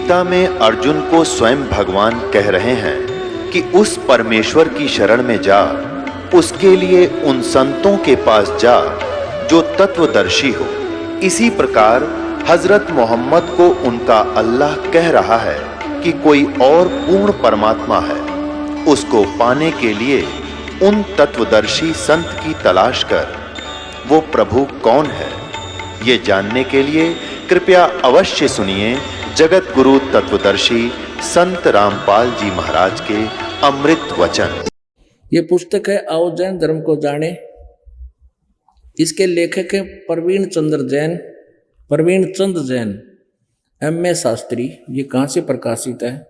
गीता में अर्जुन को स्वयं भगवान कह रहे हैं कि उस परमेश्वर की शरण में जा, उसके लिए उन संतों के पास जा जो तत्वदर्शी हो। इसी प्रकार हजरत मोहम्मद को उनका अल्लाह कह रहा है कि कोई और पूर्ण परमात्मा है, उसको पाने के लिए उन तत्वदर्शी संत की तलाश कर। वो प्रभु कौन है, ये जानने के लिए कृपया अवश्य सुनिए जगत गुरु तत्वदर्शी संत रामपाल जी महाराज के अमृत वचन। ये पुस्तक है आओ जैन धर्म को जाने। इसके लेखक है प्रवीण चंद्र जैन M.A. शास्त्री। ये कहाँ से प्रकाशित है?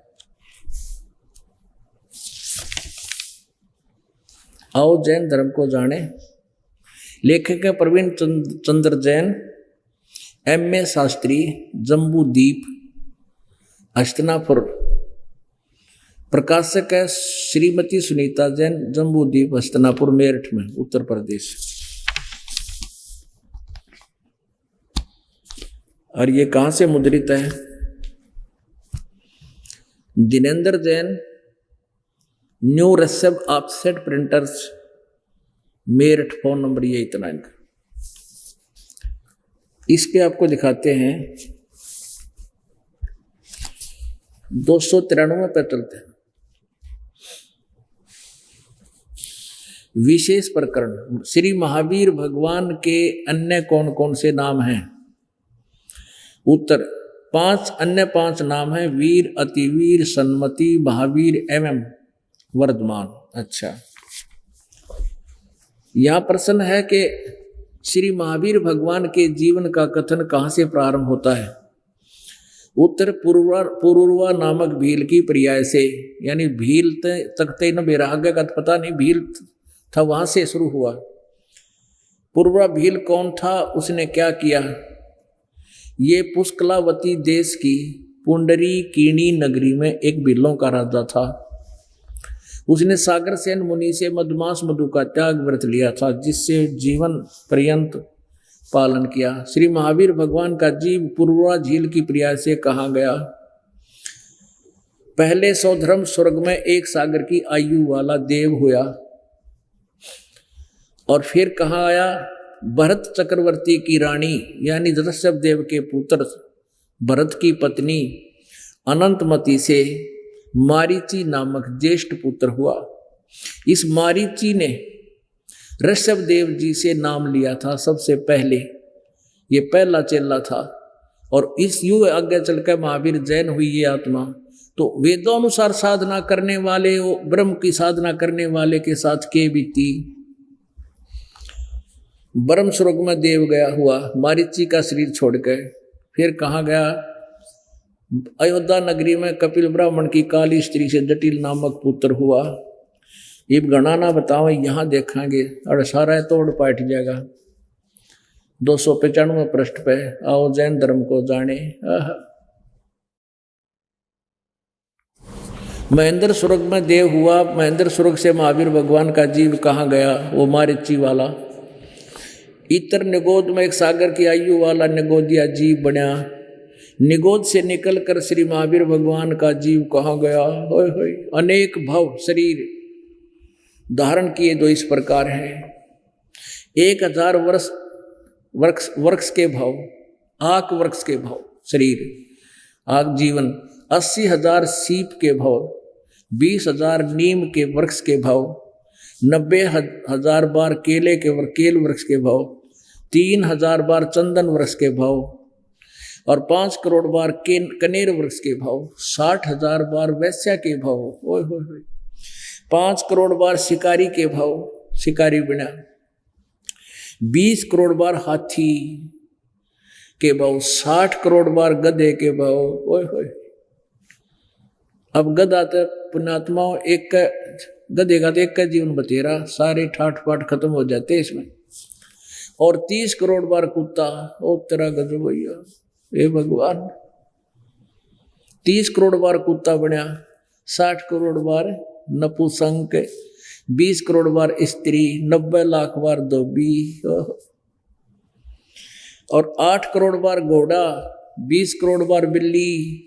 आओ जैन धर्म को जाने। लेखक है प्रवीण चंद्र जैन M.A. शास्त्री, जम्बूदीप, हस्तिनापुर। प्रकाशक है श्रीमती सुनीता जैन, जम्बूदीप, हस्तिनापुर, मेरठ में, उत्तर प्रदेश। और ये कहाँ से मुद्रित है? दिनेंद्र जैन, न्यू रसब offset printers, Meerut. Phone number ये इतना इनका। इस पे आपको दिखाते हैं 293 पे चलते हैं। विशेष प्रकरण, श्री महावीर भगवान के अन्य कौन कौन से नाम हैं? उत्तर, 5 अन्य 5 नाम हैं: वीर, अतिवीर, सन्मति, महावीर एवं वर्धमान। अच्छा, यह प्रश्न है कि श्री महावीर भगवान के जीवन का कथन कहाँ से प्रारंभ होता है? उत्तर, पुरुरवा नामक भील की पर्याय से, यानी भील तकते न बेराग का पता नहीं, भील था वहां से शुरू हुआ। पुरुरवा भील कौन था, उसने क्या किया? ये पुष्कलावती देश की पुंडरीकीणी नगरी में एक भीलों का राजा था। उसने सागर सेन मुनि से मधुमास मधु का त्याग व्रत लिया था, जिससे जीवन पर्यंत पालन किया। श्री महावीर भगवान का जीव पुरुरवा झील की पर्याय से कहाँ गया? पहले सौधर्म स्वर्ग में एक सागर की आयु वाला देव हुआ, और फिर कहाँ आया? भरत चक्रवर्ती की रानी यानी ऋषभ देव के पुत्र भरत की पत्नी अनंतमती से मारीची नामक ज्येष्ठ पुत्र हुआ। इस मारीची ने ऋषभ देव जी से नाम लिया था सबसे पहले। ये पहला चेला था, और इस युग आगे चलकर महावीर जैन हुई ये आत्मा। तो वेदोनुसार साधना करने वाले, ब्रह्म की साधना करने वाले के साथ के बीती ब्रह्म स्वर्ग में देव गया हुआ, मारीची का शरीर छोड़कर। फिर कहाँ गया? अयोध्या नगरी में कपिल ब्राह्मण की काली स्त्री से जटिल नामक पुत्र हुआ। ये गणाना बताओ, यहाँ देखेंगे और सारा तोड़ पाट जाएगा। 295 पृष्ठ पे आओ जैन धर्म को जाने। महेंद्र स्वर्ग में देव हुआ। महेंद्र स्वर्ग से महावीर भगवान का जीव कहाँ गया? वो मारीची वाला। इतर निगोद में एक सागर की आयु वाला निगोदिया जीव बना। निगोद से निकलकर श्री महावीर भगवान का जीव कहाँ गया? होय होय, अनेक भव शरीर धारण किए। दो इस प्रकार है: 1000 वर्ष के भाव, आक वृक्ष के भाव शरीर, आक जीवन। 80,000 सीप के भाव, 20,000 नीम के वृक्ष के भाव, 90,000 बार केल वृक्ष के भाव, 3,000 बार चंदन वृक्ष के भाव, और 5 करोड़ बार कनेर वृक्ष के भाव, 60,000 बार वैश्या के भाव, 5 करोड़ बार शिकारी के भाव, शिकारी बिना, 20 करोड़ बार हाथी के भाव, 60 करोड़ बार गधे के भाव। अब गधा तो पुण्यात्मा एक गधे का तो एक का जीवन बतेरा, सारे ठाठ पाठ खत्म हो जाते इसमें। और 30 करोड़ बार कुत्ता, ओ तेरा गजब भैया, हे भगवान। 30 करोड़ बार कुत्ता बना, 60 करोड़ बार नपुंसक, 20 करोड़ बार स्त्री, 90 लाख बार धोबी, और 8 करोड़ बार घोड़ा, 20 करोड़ बार बिल्ली,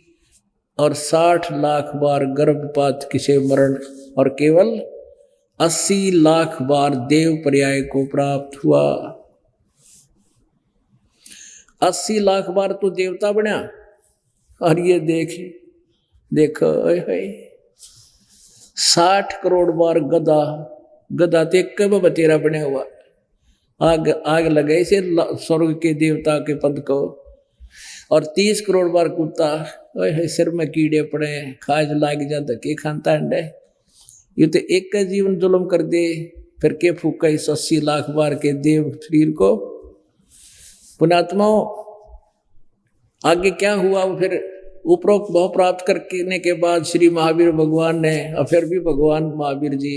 और 60 लाख बार गर्भपात किसे मरण, और केवल 80 लाख बार देव पर्याय को प्राप्त हुआ। 80 लाख बार तो देवता बना, और ये देखो 60 करोड़ बार गधा, गधा ते कब बतेरा बना हुआ, आग लगे से स्वर्ग के देवता के पद को। और 30 करोड़ बार कुत्ता, सिर में कीड़े पड़े, खाज लाग जा, धक्के खाता अंडे, ये तो एक का जीवन जुल्म कर दे, फिर के फूका इस 80 लाख बार के देव शरीर को। पुण्यात्माओं, आगे क्या हुआ, वो फिर उपरोक्त भाव प्राप्त करने के बाद श्री महावीर भगवान ने, और फिर भी भगवान महावीर जी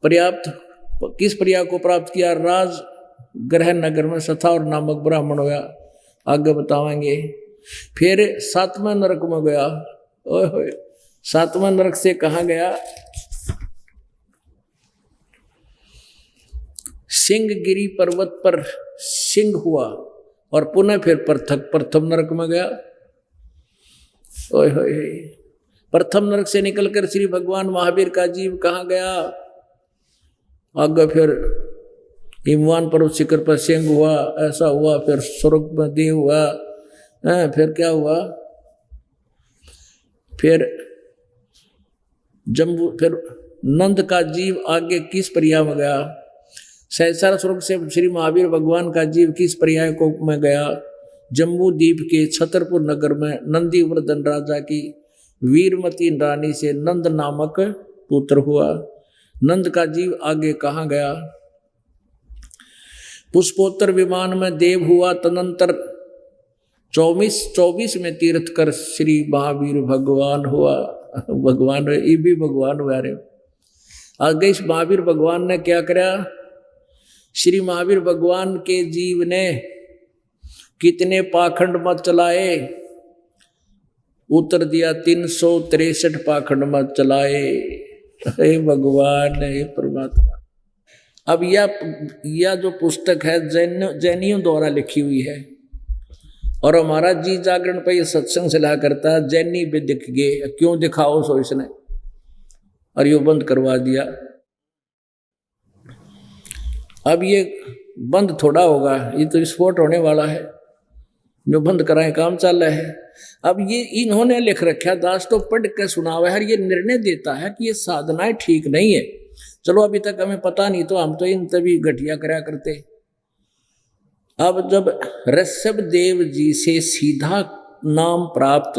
पर्याप्त किस पर्याय को प्राप्त किया, राज ग्रह नगर में सथावर नामक ब्राह्मण हुआ, आगे बताएंगे। फिर 7वें नरक में गया, ओए 7वें नरक से कहाँ गया, सिंहगिरी पर्वत पर सिंह हुआ, और पुनः फिर प्रथम नरक में गया। ओए होए, प्रथम नरक से निकलकर श्री भगवान महावीर का जीव कहाँ गया, आगे फिर हिमवान पर्वत शिखर पर सिंह हुआ, ऐसा हुआ, फिर स्वर्ग में देव हुआ, फिर क्या हुआ, फिर जम्बू, फिर नंद का जीव आगे किस पर्याय में गया, सहस्र स्वर्ग से श्री महावीर भगवान का जीव किस पर्याय को में गया, जम्बू द्वीप के छतरपुर नगर में नंदीवर्धन राजा की वीरमती रानी से नंद नामक पुत्र हुआ। नंद का जीव आगे कहाँ गया, पुष्पोत्तर विमान में देव हुआ, तदनंतर 24 में तीर्थ कर श्री महावीर भगवान हुआ। भगवान ये भी भगवान हुआ रे। आगे इस महावीर भगवान ने क्या करा, श्री महावीर भगवान के जीव ने कितने पाखंड मत चलाए, उत्तर दिया 363 पाखंड मत चलाए। हे भगवान, हे परमात्मा। अब यह जो पुस्तक है जैनियों द्वारा लिखी हुई है, और हमारा जी जागरण पर यह सत्संग सलाह करता है, जैनी भी दिख गए, क्यों दिखाओ सो इसने, और यो बंद करवा दिया। अब ये बंद थोड़ा होगा, ये तो विस्फोट होने वाला है, जो बंद कराएं काम चल रहा है। अब ये इन्होंने लिख रखा, दास तो पढ़ के सुनावा है, ये निर्णय देता है कि ये साधनाएं ठीक नहीं है। चलो अभी तक हमें पता नहीं, तो हम तो इन तभी घटिया करा करते। अब जब ऋषभ देव जी से सीधा नाम प्राप्त,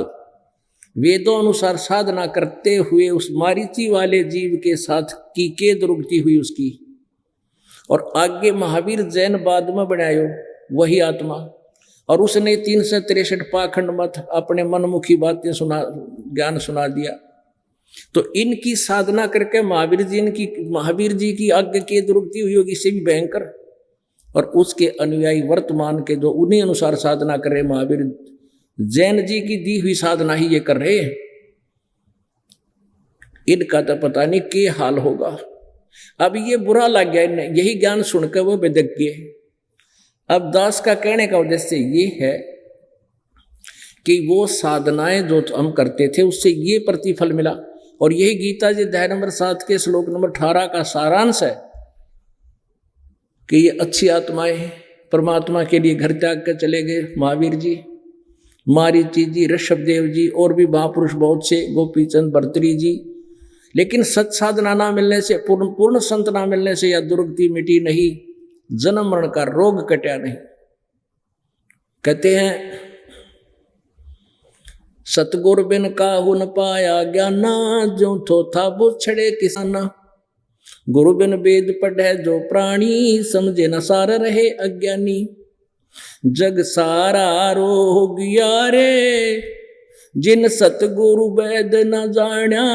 वेदों अनुसार साधना करते हुए उस मारीची वाले जीव के साथ की के दुर्गति हुई उसकी, और आगे महावीर जैन बाद में बनायो वही आत्मा, और उसने 363 पाखंड मत अपने मनमुखी बातें ज्ञान सुना दिया। तो इनकी साधना करके महावीर जी की आज्ञा की दुर्गति हुई होगी, इससे भी भयंकर। और उसके अनुयायी वर्तमान के जो उन्हीं अनुसार साधना कर रहे, महावीर जैन जी की दी हुई साधना ही ये कर रहे हैं, इनका तो पता नहीं क्या हाल होगा। अब ये बुरा लग गया इन्हें, यही ज्ञान सुनकर वो बेदक गए। अब दास का कहने का उद्देश्य ये है कि वो साधनाएं जो हम करते थे उससे ये प्रतिफल मिला, और यही गीता जी अध्याय नंबर 7 के श्लोक नंबर 18 का सारांश है कि ये अच्छी आत्माएं परमात्मा के लिए घर त्याग कर चले गए। महावीर जी, मारीची जी, ऋषभदेव जी, और भी महापुरुष बहुत से, गोपीचंद भर्तृहरि जी। लेकिन सत साधना ना मिलने से, पूर्ण संत ना मिलने से यह दुर्गति मिटी नहीं, जन्म मरण का रोग कटा नहीं। कहते हैं सतगुर बिन काहू न पाया ज्ञाना, जो थोथा बुछड़े किसाना। गुरु बिन वेद पढ़े जो प्राणी, समझे न सार रहे अज्ञानी। जग सारा रोगिया रे, जिन सतगुरु वेद न जाण्या।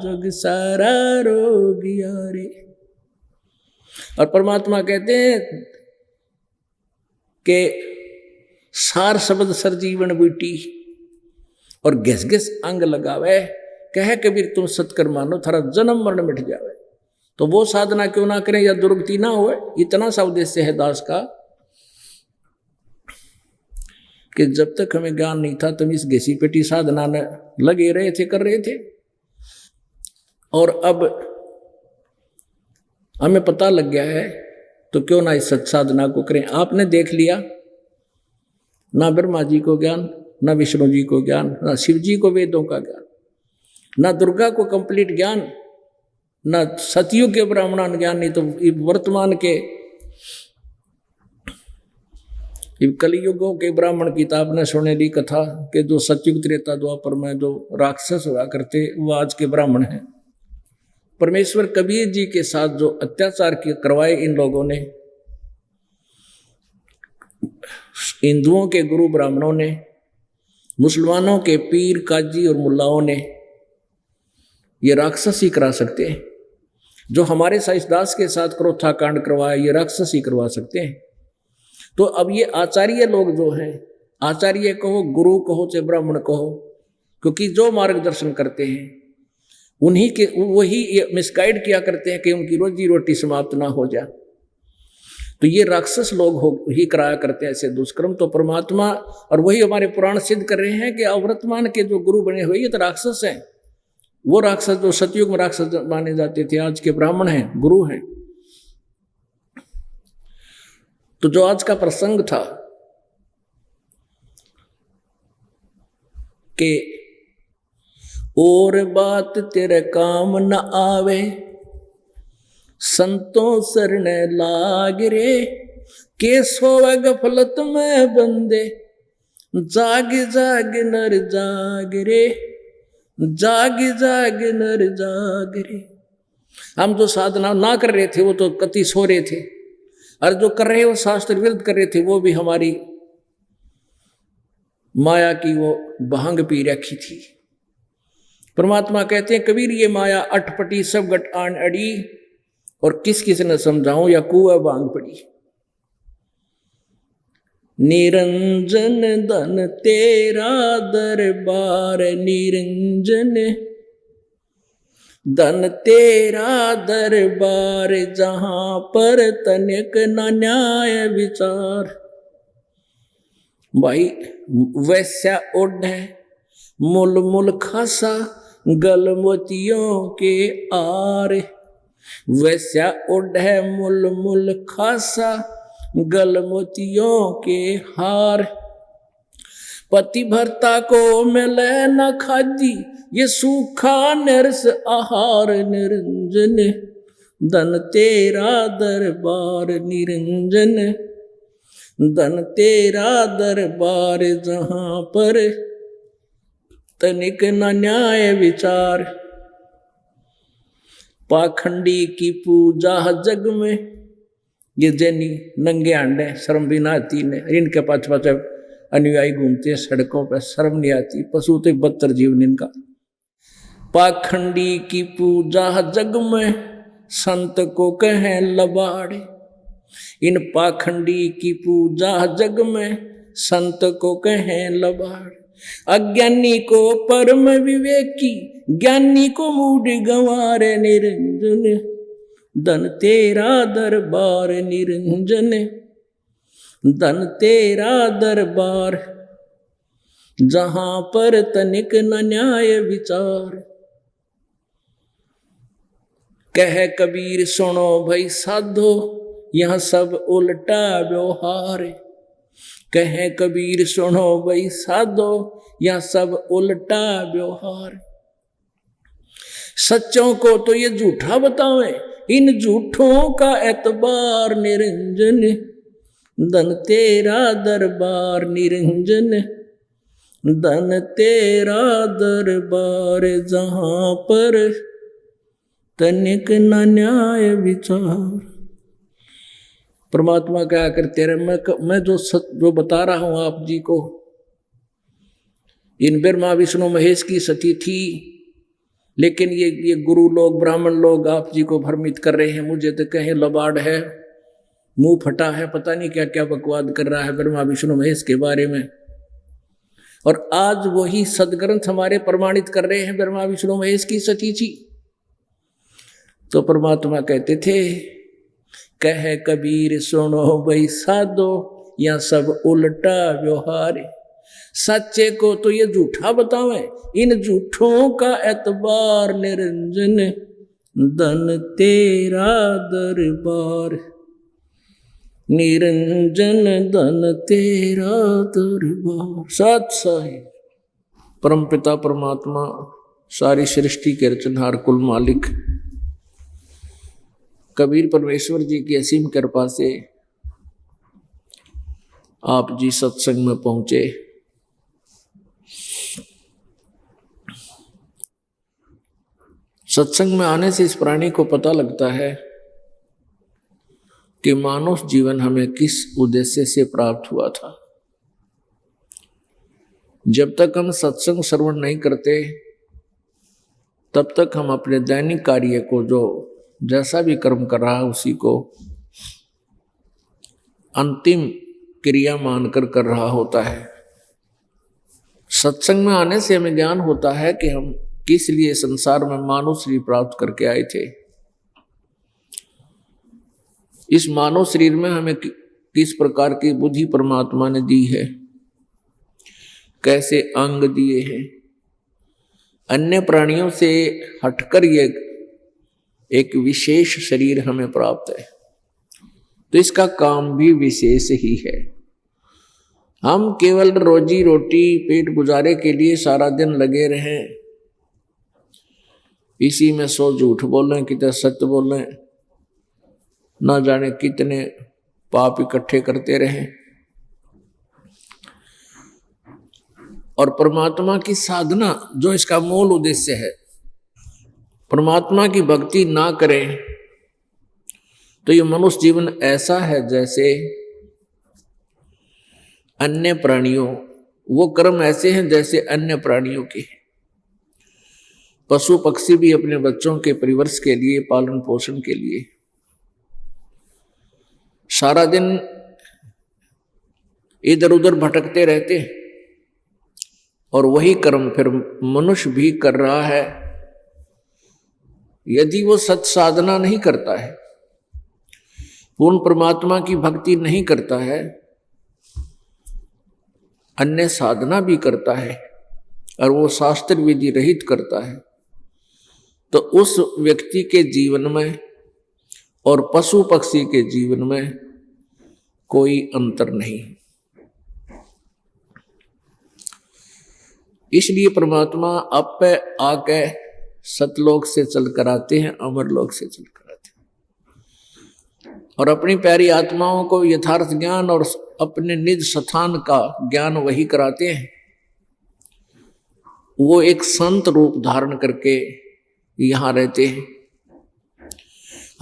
जग सारा रोगिया रे। और परमात्मा कहते हैं कि सार शब्द सर जीवन बीटी, और घिस घिस अंग लगावे। कहे कबीर तुम सत्कर मानो, थारा जन्म मरण मिट जावे। तो वो साधना क्यों ना करें, या दुर्गति ना हो। इतना सा उद्देश्य है दास का। कि जब तक हमें ज्ञान नहीं था तुम इस घिसी पेटी साधना में लगे रहे थे, कर रहे थे, और अब हमें पता लग गया है तो क्यों ना इस सत्साधना को करें। आपने देख लिया, ना ब्रह्मा जी को ज्ञान, ना विष्णु जी को ज्ञान, ना शिव जी को वेदों का ज्ञान, ना दुर्गा को कंप्लीट ज्ञान, ना सतयुग के ब्राह्मण ज्ञान, नहीं तो वर्तमान के कलयुगों के ब्राह्मण की तो आपने सुने दी कथा कि जो सतयुग त्रेता द्वापर में जो राक्षस हुआ करते वो आज के ब्राह्मण हैं। परमेश्वर कबीर जी के साथ जो अत्याचार करवाए इन लोगों ने, हिंदुओं के गुरु ब्राह्मणों ने, मुसलमानों के पीर काजी और मुल्लाओं ने, ये राक्षस ही करा सकते हैं। जो हमारे साइसदास के साथ क्रोथा कांड करवाया ये राक्षस ही करवा सकते हैं। तो अब ये आचार्य लोग जो हैं, आचार्य कहो, गुरु कहो, चाहे ब्राह्मण कहो, क्योंकि जो मार्गदर्शन करते हैं उन्हीं के वही मिसगाइड किया करते हैं कि उनकी रोजी रोटी समाप्त ना हो जाए। तो ये राक्षस लोग ही कराया करते हैं ऐसे दुष्कर्म। तो परमात्मा और वही हमारे पुराण सिद्ध कर रहे हैं कि अवर्तमान के जो गुरु बने हुए ये तो राक्षस हैं। वो राक्षस जो सतयुग में राक्षस माने जाते थे आज के ब्राह्मण हैं, गुरु हैं। तो जो आज का प्रसंग था कि और बात तेरे काम न आवे, संतों शरण लाग रे, के सोवे गफलत में बंदे, जाग जाग नर जाग रे, जाग जाग नर जाग रे। हम जो साधना ना कर रहे थे वो तो कति सो रहे थे, और जो कर रहे वो शास्त्र विरुद्ध कर रहे थे वो भी हमारी माया की वो भांग पी रखी थी। परमात्मा कहते हैं कबीर ये माया अटपटी सब गट आन अड़ी, और किस किस ने समझाऊं या कुआ भांग पड़ी। निरंजन धन तेरा दरबार, निरंजन धन तेरा दरबार, जहां पर तनिक न न्याय विचार। भाई वैश्या ओढ़े मुल मुल खासा, गल मोतियों के आर। वैश्या ओढ़े मुल मुल खासा, गल मोतियों के हार। पति भर्ता को मिले न खादी, ये सूखा नरस आहार। निरंजन धन तेरा दरबार, निरंजन धन तेरा दरबार, जहां पर तनिक न न्याय विचार। पाखंडी की पूजा जग में, ये जैनी नंगे अंडे शर्म भी ना आती ने, इनके पास पास अनुयायी घूमते हैं सड़कों पर, शर्म नहीं आती, पशु तो बदतर जीवन इनका। पाखंडी की पूजा जग में, संत को कहें लबाड़े। इन पाखंडी की पूजा जग में, संत को कहें लबाड़। अज्ञानी को परम विवेकी, ज्ञानी को मूड गंवारे। निरंजन धन तेरा दरबार, निरंजन धन तेरा दरबार, जहां पर तनिक न न्याय विचार। कह कबीर सुनो भाई साधो, यह सब उल्टा व्यवहार। कहे कबीर सुनो भाई साधो, यह सब उल्टा व्यवहार। सच्चों को तो ये झूठा बतावे, इन झूठों का एतबार। निरंजन धन तेरा दरबार, निरंजन धन तेरा दरबार, जहां पर तनिक न न्याय विचार। परमात्मा क्या करते रहे, मैं जो बता रहा हूं आप जी को, इन ब्रह्मा विष्णु महेश की सती थी, लेकिन ये गुरु लोग ब्राह्मण लोग आप जी को भ्रमित कर रहे हैं। मुझे तो कहें लबाड़ है, मुंह फटा है, पता नहीं क्या क्या बकवाद कर रहा है ब्रह्मा विष्णु महेश के बारे में। और आज वही सदग्रंथ हमारे प्रमाणित कर रहे हैं ब्रह्मा विष्णु महेश की सती थी। तो परमात्मा कहते थे कह कबीर सुनो भाई साधो, या सब उल्टा व्यवहार। सच्चे को तो ये झूठा बतावे, इन झूठों का एतबार निरंजन, धन तेरा दरबार, निरंजन धन तेरा दरबार। सत साहिब परमपिता परमात्मा सारी सृष्टि के रचनहार कुल मालिक कबीर परमेश्वर जी की असीम कृपा से आप जी सत्संग में पहुंचे। सत्संग में आने से इस प्राणी को पता लगता है कि मानव जीवन हमें किस उद्देश्य से प्राप्त हुआ था। जब तक हम सत्संग श्रवण नहीं करते तब तक हम अपने दैनिक कार्य को, जो जैसा भी कर्म कर रहा है उसी को अंतिम क्रिया मानकर कर रहा होता है। सत्संग में आने से हमें ज्ञान होता है कि हम किस लिए संसार में मानव शरीर प्राप्त करके आए थे। इस मानव शरीर में हमें किस प्रकार की बुद्धि परमात्मा ने दी है, कैसे अंग दिए हैं। अन्य प्राणियों से हटकर ये एक विशेष शरीर हमें प्राप्त है, तो इसका काम भी विशेष ही है। हम केवल रोजी रोटी पेट गुजारे के लिए सारा दिन लगे रहें, इसी में सो झूठ बोलें कितने सत्य बोलें, ना जाने कितने पाप इकट्ठे करते रहें, और परमात्मा की साधना जो इसका मूल उद्देश्य है, परमात्मा की भक्ति ना करें तो ये मनुष्य जीवन ऐसा है जैसे अन्य प्राणियों, वो कर्म ऐसे हैं जैसे अन्य प्राणियों के। पशु पक्षी भी अपने बच्चों के परिवर्ष के लिए, पालन पोषण के लिए सारा दिन इधर उधर भटकते रहते, और वही कर्म फिर मनुष्य भी कर रहा है। यदि वो सत साधना नहीं करता है, पूर्ण परमात्मा की भक्ति नहीं करता है, अन्य साधना भी करता है और वो शास्त्र विधि रहित करता है, तो उस व्यक्ति के जीवन में और पशु पक्षी के जीवन में कोई अंतर नहीं। इसलिए परमात्मा आप पे आके सतलोक से चलकर आते हैं, अमरलोक से चलकर आते हैं, और अपनी प्यारी आत्माओं को यथार्थ ज्ञान और अपने निज स्थान का ज्ञान वही कराते हैं। वो एक संत रूप धारण करके यहाँ रहते हैं।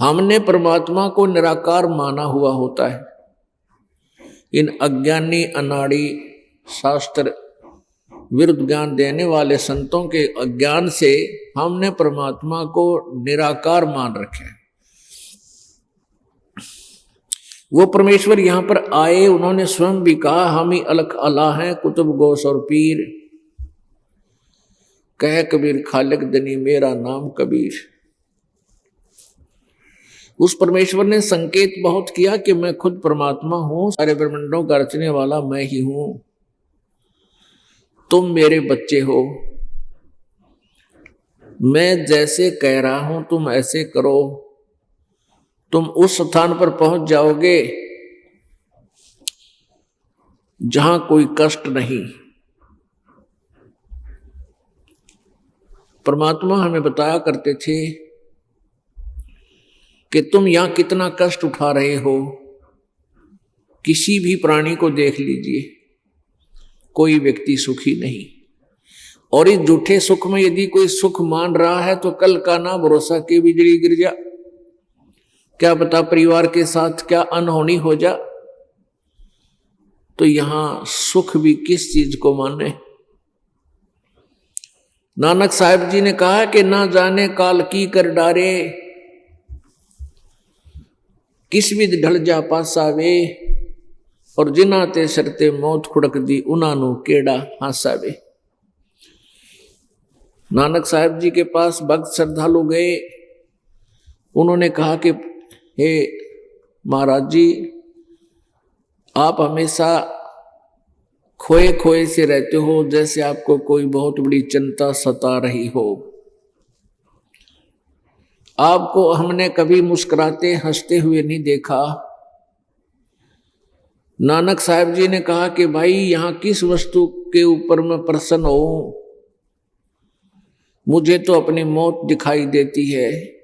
हमने परमात्मा को निराकार माना हुआ होता है। इन अज्ञानी अनाड़ी शास्त्र विरुद्ध ज्ञान देने वाले संतों के अज्ञान से हमने परमात्मा को निराकार मान रखे हैं। वो परमेश्वर यहां पर आए, उन्होंने स्वयं भी कहा हम ही अलख अल्लाह हैं, कुतुब गौस और पीर, कह कबीर खालिक दनी मेरा नाम कबीर। उस परमेश्वर ने संकेत बहुत किया कि मैं खुद परमात्मा हूं, सारे ब्रह्मांडों का रचने वाला मैं ही हूं, तुम मेरे बच्चे हो, मैं जैसे कह रहा हूं तुम ऐसे करो, तुम उस स्थान पर पहुंच जाओगे जहां कोई कष्ट नहीं। परमात्मा हमें बताया करते थे कि तुम यहां कितना कष्ट उठा रहे हो। किसी भी प्राणी को देख लीजिए, कोई व्यक्ति सुखी नहीं, और इस झूठे सुख में यदि कोई सुख मान रहा है तो कल का ना भरोसा कि बिजली गिर जा, क्या पता परिवार के साथ क्या अनहोनी हो जा। तो यहां सुख भी किस चीज को माने। नानक साहिब जी ने कहा कि ना जाने काल की कर डारे, किस विध ढल जा पासावे, और जिन्हां ते सरते मौत खुड़क दी उन्हां नू केड़ा हासावे। नानक साहिब जी के पास भक्त श्रद्धालु गए, उन्होंने कहा कि हे महाराज जी, आप हमेशा खोए खोए से रहते हो, जैसे आपको कोई बहुत बड़ी चिंता सता रही हो। आपको हमने कभी मुस्कुराते हंसते हुए नहीं देखा। नानक साहब जी ने कहा कि भाई यहां किस वस्तु के ऊपर मैं प्रसन्न हूं, मुझे तो अपनी मौत दिखाई देती है।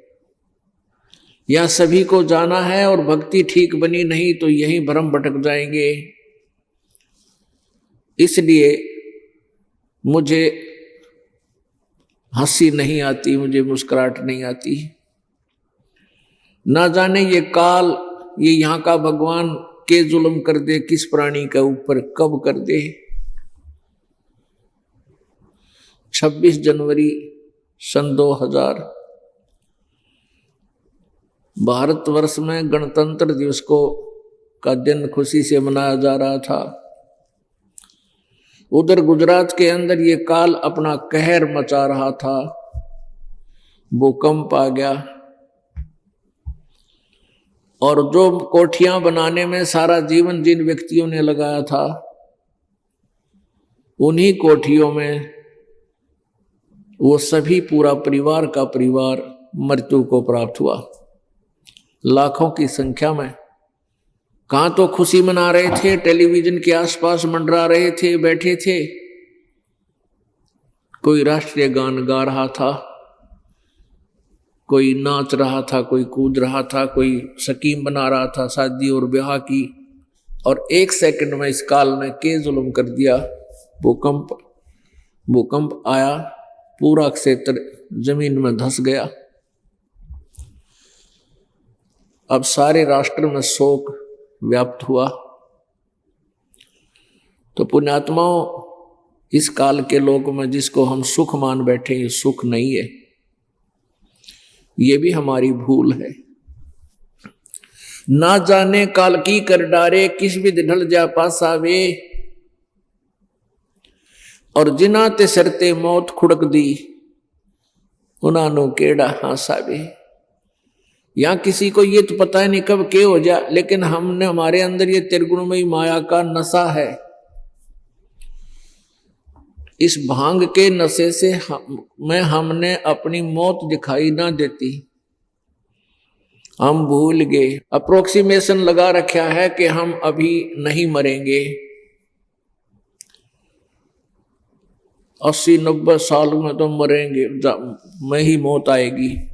या सभी को जाना है और भक्ति ठीक बनी नहीं तो यही भ्रम भटक जाएंगे। इसलिए मुझे हंसी नहीं आती, मुझे मुस्कुराहट नहीं आती। ना जाने ये काल, ये यहां का भगवान के जुल्म कर दे किस प्राणी के ऊपर, कब कर दे। 26 जनवरी सन 2000 भारतवर्ष में गणतंत्र दिवस का दिन खुशी से मनाया जा रहा था। उधर गुजरात के अंदर ये काल अपना कहर मचा रहा था। भूकंप आ गया और जो कोठियां बनाने में सारा जीवन जिन व्यक्तियों ने लगाया था, उन्हीं कोठियों में वो सभी पूरा परिवार का परिवार मृत्यु को प्राप्त हुआ। लाखों की संख्या में कहां तो खुशी मना रहे थे, टेलीविजन के आसपास मंडरा रहे थे, बैठे थे। कोई राष्ट्रीय गान गा रहा था, कोई नाच रहा था, कोई कूद रहा था, कोई स्कीम बना रहा था शादी और ब्याह की। और 1 सेकंड में इस काल ने के जुल्म कर दिया। भूकंप आया, पूरा क्षेत्र जमीन में धंस गया। अब सारे राष्ट्र में शोक व्याप्त हुआ। तो पुण्यात्माओं, इस काल के लोक में जिसको हम सुख मान बैठे, ये सुख नहीं है, ये भी हमारी भूल है। ना जाने काल की कर डारे, किस विध ढल जा पासावे। और जिना ते सरते मौत खुड़क दी, उन्हां केड़ा हासावे। या किसी को ये तो पता है नहीं कब के हो जा, लेकिन हमने, हमारे अंदर ये त्रिगुणमयी माया का नशा है। इस भांग के नशे से हमने अपनी मौत दिखाई ना देती, हम भूल गए। अप्रोक्सीमेशन लगा रखा है कि हम अभी नहीं मरेंगे, 80-90 साल में तो मरेंगे, में ही मौत आएगी।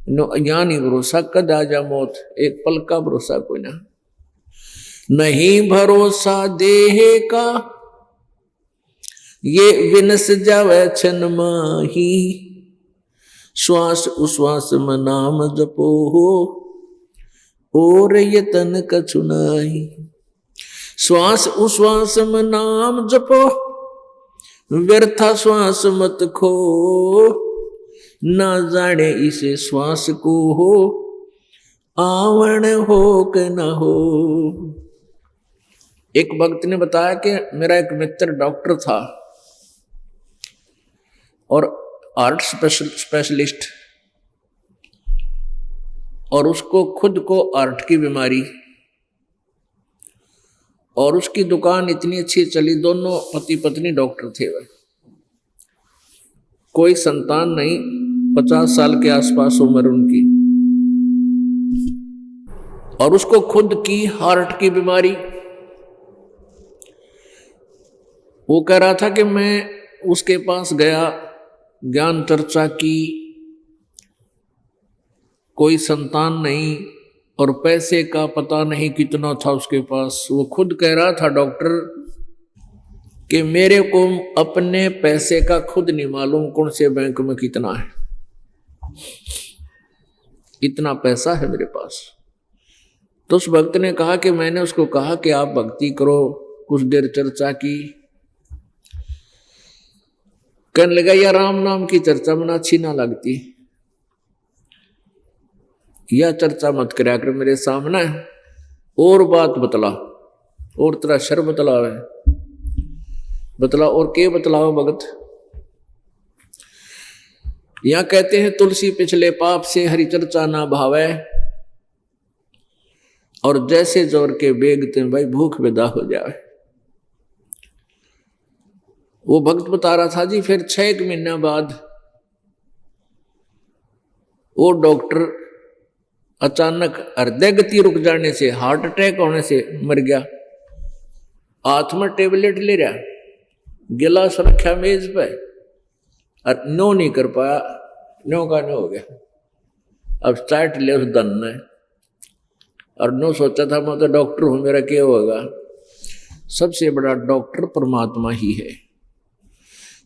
यहाँ नहीं भरोसा, कद आ जा मौत, एक पल का भरोसा कोई ना। नहीं भरोसा देह का, ये विनस जावे छन माही। श्वास उश्वास में नाम जपो हो, और यतन कछु नाही। श्वास उश्वास में नाम जपो, व्यर्था श्वास मत खो। ना जाने इसे श्वास को हो, आवण हो के न हो। एक भक्त ने बताया कि मेरा एक मित्र डॉक्टर था और हार्ट स्पेशलिस्ट, और उसको खुद को हार्ट की बीमारी, और उसकी दुकान इतनी अच्छी चली। दोनों पति पत्नी डॉक्टर थे। वह कोई संतान नहीं, 50 साल के आसपास उम्र उनकी, और उसको खुद की हार्ट की बीमारी। वो कह रहा था कि मैं उसके पास गया, ज्ञान चर्चा की, कोई संतान नहीं और पैसे का पता नहीं कितना था उसके पास। वो खुद कह रहा था डॉक्टर कि मेरे को अपने पैसे का खुद नहीं मालूम कौन से बैंक में कितना है, इतना पैसा है मेरे पास। तो उस भक्त ने कहा कि मैंने उसको कहा कि आप भक्ति करो। कुछ देर चर्चा की, कहने लगा या राम नाम की चर्चा मना अच्छी ना लगती, यह चर्चा मत करया कर मेरे सामने, और बात बतला, और तेरा शर बतलावे, बतला। और के बतलाओ भगत? यहां कहते हैं तुलसी पिछले पाप से हरि चर्चा ना भावे, और जैसे जोर के बेगते भाई भूख विदा हो जाए। वो भक्त बता रहा था जी, फिर 6 महीने बाद वो डॉक्टर अचानक हृदय गति रुक जाने से, हार्ट अटैक होने से मर गया। हाथ में टेबलेट ले रहा, गिलास रखा मेज पे और नो नहीं कर पाया, नो का नो हो गया। अब स्टार्ट ले उस दन ने, और नो सोचा था मैं तो डॉक्टर हूं, मेरा क्या होगा। सबसे बड़ा डॉक्टर परमात्मा ही है।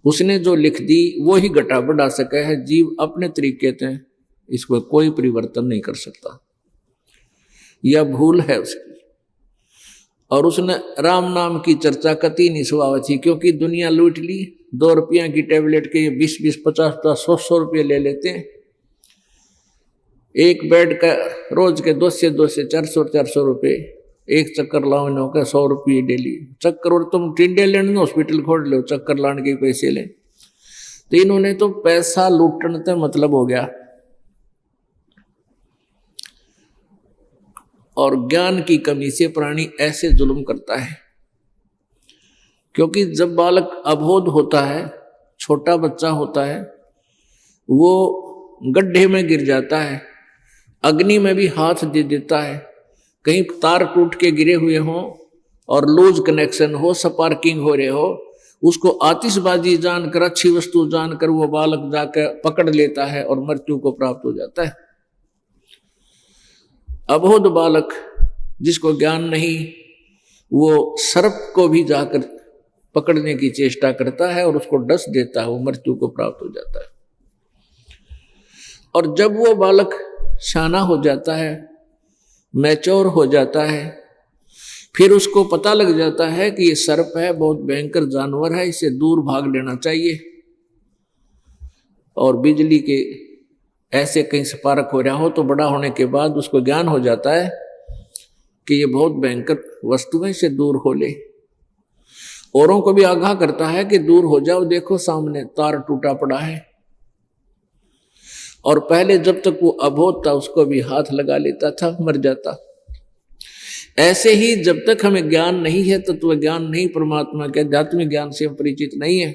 उसने जो लिख दी वो ही घटा बढ़ा सका है। जीव अपने तरीके से इसको कोई परिवर्तन नहीं कर सकता, यह भूल है उसकी। और उसने राम नाम की चर्चा कती नहीं सुहाव थी, क्योंकि दुनिया लूट ली। 2 रुपया की टेबलेट के ये 20-20, 50-50, 100 रुपये ले लेते हैं। एक बेड का रोज के 200 400 रुपये, एक चक्कर लाओ इन्हों का 100 रुपये डेली चक्कर। और तुम टिंडे लेने हॉस्पिटल खोल लो, चक्कर लाने के पैसे ले। तो इन्होंने तो पैसा लूटने का मतलब हो गया। और ज्ञान की कमी से प्राणी ऐसे जुल्म करता है, क्योंकि जब बालक अबोध होता है, छोटा बच्चा होता है, वो गड्ढे में गिर जाता है, अग्नि में भी हाथ दे देता है। कहीं तार टूट के गिरे हुए हों और लूज कनेक्शन हो, स्पार्किंग हो रहे हो, उसको आतिशबाजी जानकर, अच्छी वस्तु जानकर वो बालक जाकर पकड़ लेता है और मृत्यु को प्राप्त हो जाता है। अबोध बालक जिसको ज्ञान नहीं, वो सर्प को भी जाकर पकड़ने की चेष्टा करता है और उसको डस देता है, वो मृत्यु को प्राप्त हो जाता है। और जब वो बालक शाना हो जाता है, मैच्योर हो जाता है, फिर उसको पता लग जाता है कि ये सर्प है, बहुत भयंकर जानवर है, इसे दूर भाग लेना चाहिए। और बिजली के ऐसे कहीं स्पार्क हो रहा हो तो बड़ा होने के बाद उसको ज्ञान हो जाता है कि ये बहुत भयंकर वस्तु है, इसे दूर हो ले। औरों को भी आगाह करता है कि दूर हो जाओ, देखो सामने तार टूटा पड़ा है। और पहले जब तक वो अबोध था उसको भी हाथ लगा लेता था, मर जाता। ऐसे ही जब तक हमें ज्ञान नहीं है, तत्व ज्ञान नहीं, परमात्मा के आध्यात्मिक ज्ञान से हम परिचित नहीं है,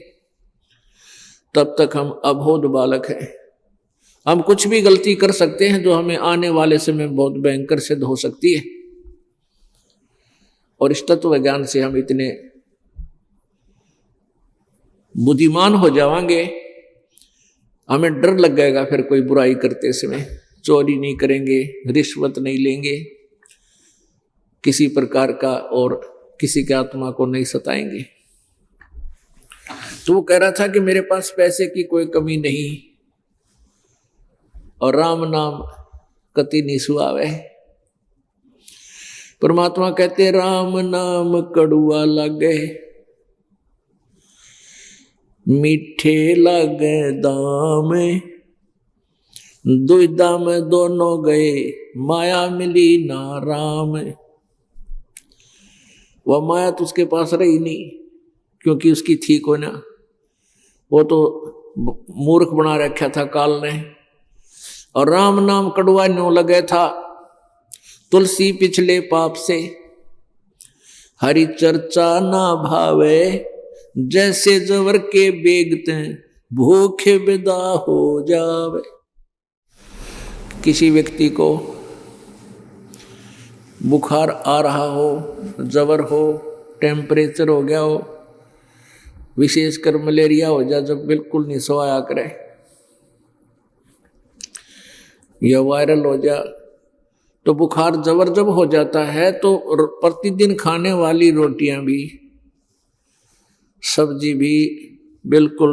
तब तक हम अबोध बालक हैं। हम कुछ भी गलती कर सकते हैं जो हमें आने वाले समय बहुत भयंकर सिद्ध हो सकती है। और इस तत्व ज्ञान से हम इतने बुद्धिमान हो जाएंगे, हमें डर लग जाएगा फिर कोई बुराई करते समय। चोरी नहीं करेंगे, रिश्वत नहीं लेंगे किसी प्रकार का, और किसी के आत्मा को नहीं सताएंगे। तो वो कह रहा था कि मेरे पास पैसे की कोई कमी नहीं, और राम नाम कति नहीं सुहावे। परमात्मा कहते राम नाम कड़ुआ लागे, मीठे लागे दाम, दुविधा में दोनों गए, माया मिली ना राम। वह माया तो उसके पास रही नहीं, क्योंकि उसकी थी को ना, वो तो मूर्ख बना रखा था काल ने। और राम नाम कड़वा न्यों लगे था, तुलसी पिछले पाप से, हरि चर्चा ना भावे, जैसे जवर के बेगते भूखे विदा हो जावे। किसी व्यक्ति को बुखार आ रहा हो, जवर हो, टेम्परेचर हो गया हो, विशेषकर मलेरिया हो जाए जब बिल्कुल नहीं सोया करे, या वायरल हो जाए, तो बुखार जबर जब हो जाता है तो प्रतिदिन खाने वाली रोटियां भी, सब्जी भी बिल्कुल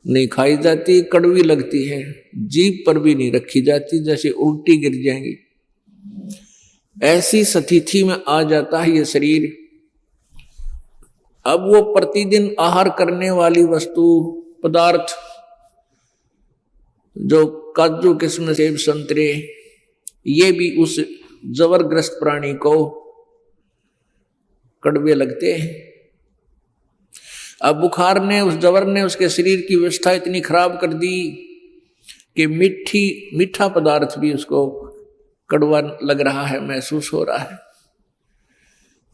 नहीं खाई जाती, कड़वी लगती है, जीभ पर भी नहीं रखी जाती, जैसे उल्टी गिर जाएंगी। ऐसी स्थिति में आ जाता है ये शरीर। अब वो प्रतिदिन आहार करने वाली वस्तु, पदार्थ, जो काजू किस्म, सेब, संतरे, ये भी उस जबरग्रस्त प्राणी को कड़वे लगते हैं। अब बुखार ने, उस जबर ने उसके शरीर की व्यवस्था इतनी खराब कर दी कि मीठा पदार्थ भी उसको कड़वा लग रहा है, महसूस हो रहा है।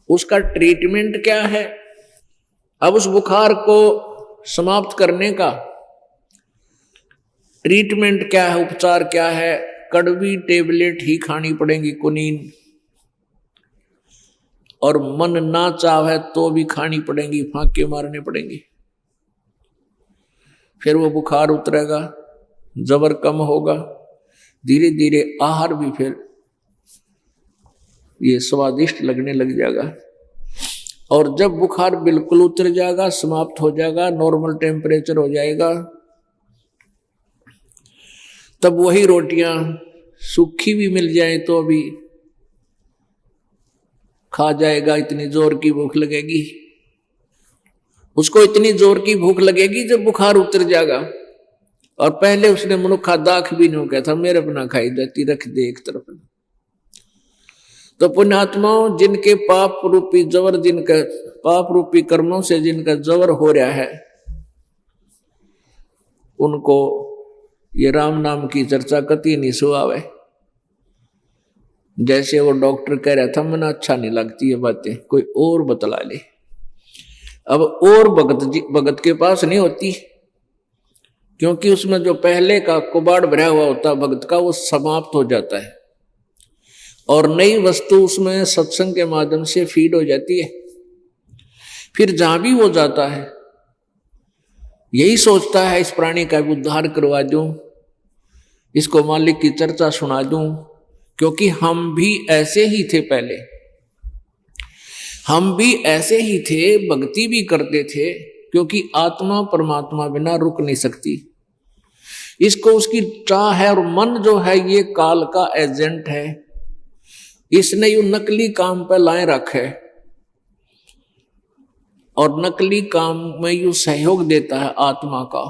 उसका ट्रीटमेंट क्या है? अब उस बुखार को समाप्त करने का ट्रीटमेंट क्या है, उपचार क्या है? कड़वी टेबलेट ही खानी पड़ेगी, कुनीन, और मन ना चाहे तो भी खानी पड़ेंगी, फांके मारने पड़ेंगे। फिर वो बुखार उतरेगा, जबर कम होगा, धीरे धीरे आहार भी फिर ये स्वादिष्ट लगने लग जाएगा। और जब बुखार बिल्कुल उतर जाएगा, समाप्त हो जाएगा, नॉर्मल टेम्परेचर हो जाएगा, तब वही रोटियां सूखी भी मिल जाए तो भी खा जाएगा। इतनी जोर की भूख लगेगी उसको, इतनी जोर की भूख लगेगी जब बुखार उतर जाएगा। और पहले उसने मनुखा दाख भी नहीं कहता, मेरे अपना खाई जाती, रख दे एक तरफ। तो पुण्यात्माओं, जिनके पाप रूपी जवर, जिनका पाप रूपी कर्मों से जिनका जवर हो रहा है, उनको ये राम नाम की चर्चा कति नहीं सुहावे। जैसे वो डॉक्टर कह रहा था, मना अच्छा नहीं लगती ये बातें, कोई और बतला ले। अब और भगत के पास नहीं होती, क्योंकि उसमें जो पहले का कुबाड़ भरा हुआ होता भगत का, वो समाप्त हो जाता है और नई वस्तु उसमें सत्संग के माध्यम से फीड हो जाती है। फिर जहां भी वो जाता है यही सोचता है, इस प्राणी का उद्धार करवा दूं, इसको मालिक की चर्चा सुना दूं, क्योंकि हम भी ऐसे ही थे पहले, हम भी ऐसे ही थे, भक्ति भी करते थे, क्योंकि आत्मा परमात्मा बिना रुक नहीं सकती। इसको उसकी चाह है, और मन जो है ये काल का एजेंट है, इसने यू नकली काम पे लाए रखे और नकली काम में यू सहयोग देता है आत्मा का।